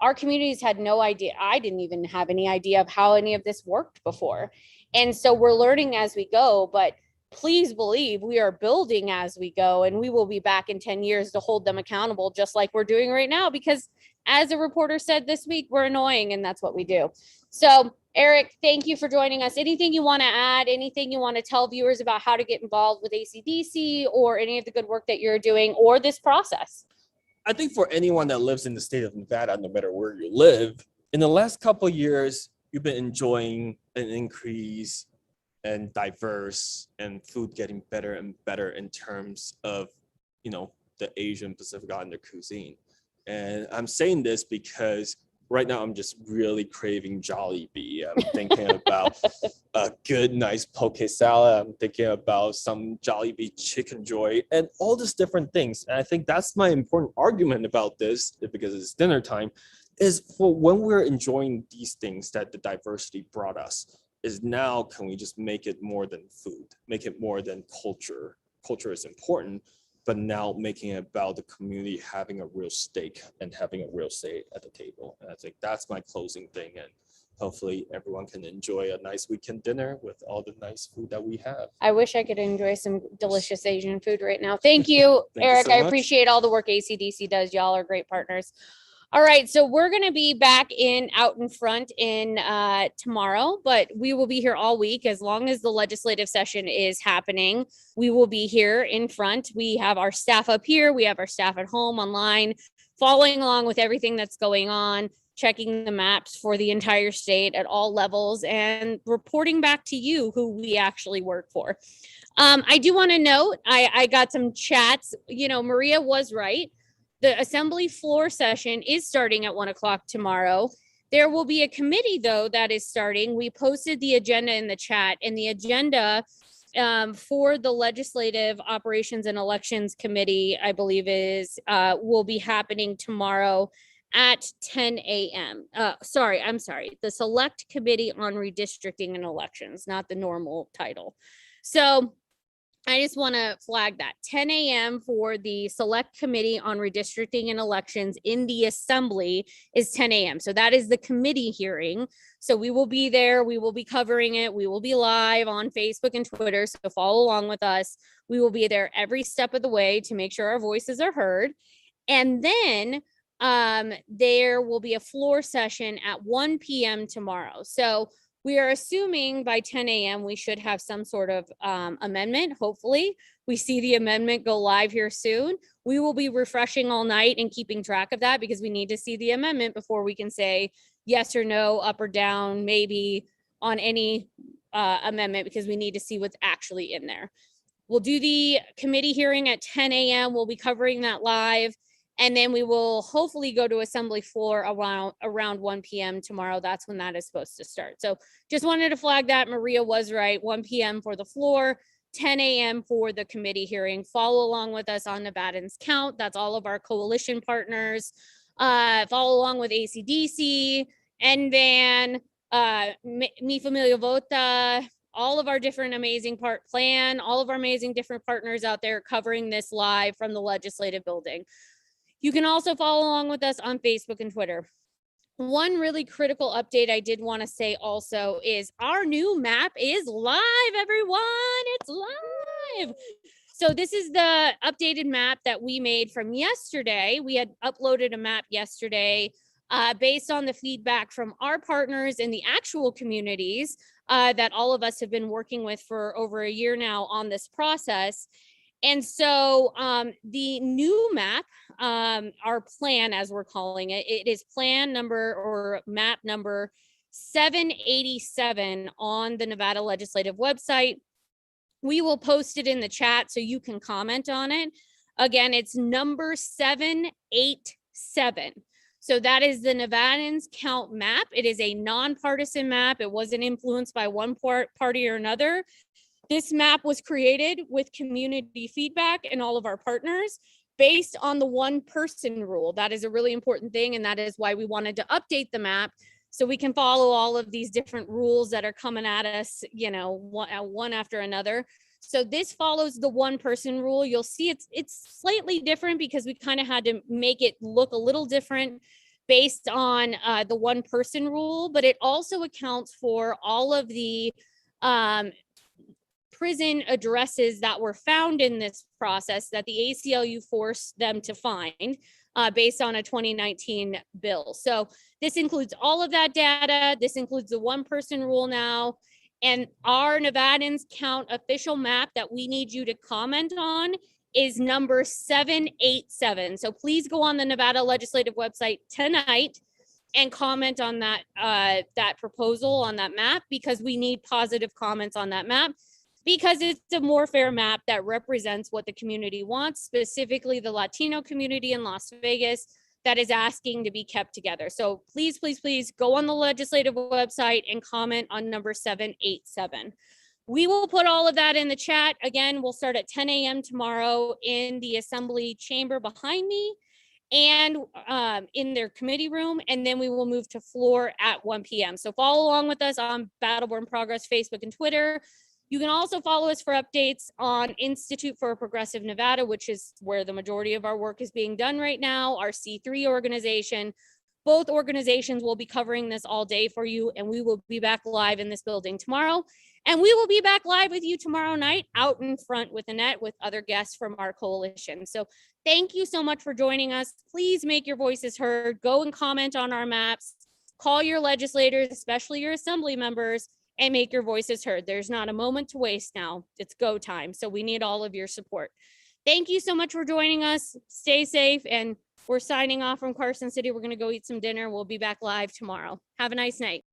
our communities had no idea. I didn't even have any idea of how any of this worked before. And so we're learning as we go, but please believe we are building as we go, and we will be back in 10 years to hold them accountable, just like we're doing right now, because as a reporter said this week, we're annoying and that's what we do. So Eric, thank you for joining us. Anything you want to add, anything you want to tell viewers about how to get involved with ACDC or any of the good work that you're doing or this process? I think for anyone that lives in the state of Nevada, no matter where you live, in the last couple of years, you've been enjoying an increase and diverse and food getting better and better in terms of, the Asian Pacific Islander cuisine. And I'm saying this because right now I'm just really craving Jollibee. I'm thinking about a good, nice poke salad. I'm thinking about some Jollibee chicken joy and all these different things. And I think that's my important argument about this, because it's dinner time, is for when we're enjoying these things that the diversity brought us, is now can we just make it more than food, make it more than culture. Culture is important, but now making it about the community having a real stake and having a real say at the table. And I think that's my closing thing. And hopefully everyone can enjoy a nice weekend dinner with all the nice food that we have. I wish I could enjoy some delicious Asian food right now. Thank you, Thank you Eric. so I much. appreciate all the work ACDC does. Y'all are great partners. All right, so we're going to be back out in front tomorrow, but we will be here all week as long as the legislative session is happening. We will be here in front. We have our staff up here. We have our staff at home online, following along with everything that's going on, checking the maps for the entire state at all levels, and reporting back to you who we actually work for. I do want to note, I got some chats. Maria was right. The assembly floor session is starting at 1 o'clock tomorrow. There will be a committee, though, that is starting. We posted the agenda in the chat, and the agenda for the Legislative Operations and Elections Committee, I believe, will be happening tomorrow at 10 a.m. I'm sorry. The Select Committee on Redistricting and Elections, not the normal title. So I just want to flag that 10 a.m. for the Select Committee on Redistricting and Elections in the Assembly is 10 a.m. So that is the committee hearing. So we will be there. We will be covering it. We will be live on Facebook and Twitter. So follow along with us. We will be there every step of the way to make sure our voices are heard. And then there will be a floor session at 1 p.m. tomorrow. So we are assuming by 10 a.m. we should have some sort of amendment. Hopefully, we see the amendment go live here soon. We will be refreshing all night and keeping track of that because we need to see the amendment before we can say yes or no, up or down, maybe on any amendment, because we need to see what's actually in there. We'll do the committee hearing at 10 a.m. We'll be covering that live. And then we will hopefully go to assembly floor around 1 p.m. tomorrow. That's when that is supposed to start. So just wanted to flag that. Maria was right. 1 p.m. for the floor, 10 a.m. for the committee hearing. Follow along with us on Nevadans Count. That's all of our coalition partners. Follow along with ACDC, NVAN, Mi Familia Vota, all of our different amazing plan, all of our amazing different partners out there covering this live from the legislative building. You can also follow along with us on Facebook and Twitter. One really critical update I did want to say also is our new map is live, everyone. It's live. So this is the updated map that we made from yesterday. We had uploaded a map yesterday based on the feedback from our partners in the actual communities that all of us have been working with for over a year now on this process. And so the new map, our plan, as we're calling it, it is plan number or map number 787 on the Nevada Legislative website. We will post it in the chat so you can comment on it. Again, it's number 787. So that is the Nevadans count map. It is a nonpartisan map. It wasn't influenced by one party or another. This map was created with community feedback and all of our partners based on the one person rule. That is a really important thing. And that is why we wanted to update the map so we can follow all of these different rules that are coming at us, you know, one after another. So this follows the one person rule. You'll see it's slightly different because we kind of had to make it look a little different based on the one person rule, but it also accounts for all of the prison addresses that were found in this process that the ACLU forced them to find based on a 2019 bill. So this includes all of that data. This includes the one person rule now. And our Nevadans count official map that we need you to comment on is number 787. So please go on the Nevada Legislative website tonight and comment on that, that proposal on that map, because we need positive comments on that map, because it's a more fair map that represents what the community wants, specifically the Latino community in Las Vegas that is asking to be kept together. So please, please, please go on the legislative website and comment on number 787. We will put all of that in the chat. Again, we'll start at 10 a.m. tomorrow in the assembly chamber behind me and in their committee room. And then we will move to floor at 1 p.m. So follow along with us on Battleborn Progress, Facebook and Twitter. You can also follow us for updates on Institute for a Progressive Nevada, which is where the majority of our work is being done right now, our C3 organization. Both organizations will be covering this all day for you, and we will be back live in this building tomorrow. And we will be back live with you tomorrow night out in front with Annette with other guests from our coalition. So thank you so much for joining us. Please make your voices heard. Go and comment on our maps. Call your legislators, especially your assembly members, and make your voices heard. There's not a moment to waste now. It's go time. So we need all of your support. Thank you so much for joining us. Stay safe. And we're signing off from Carson City. We're going to go eat some dinner. We'll be back live tomorrow. Have a nice night.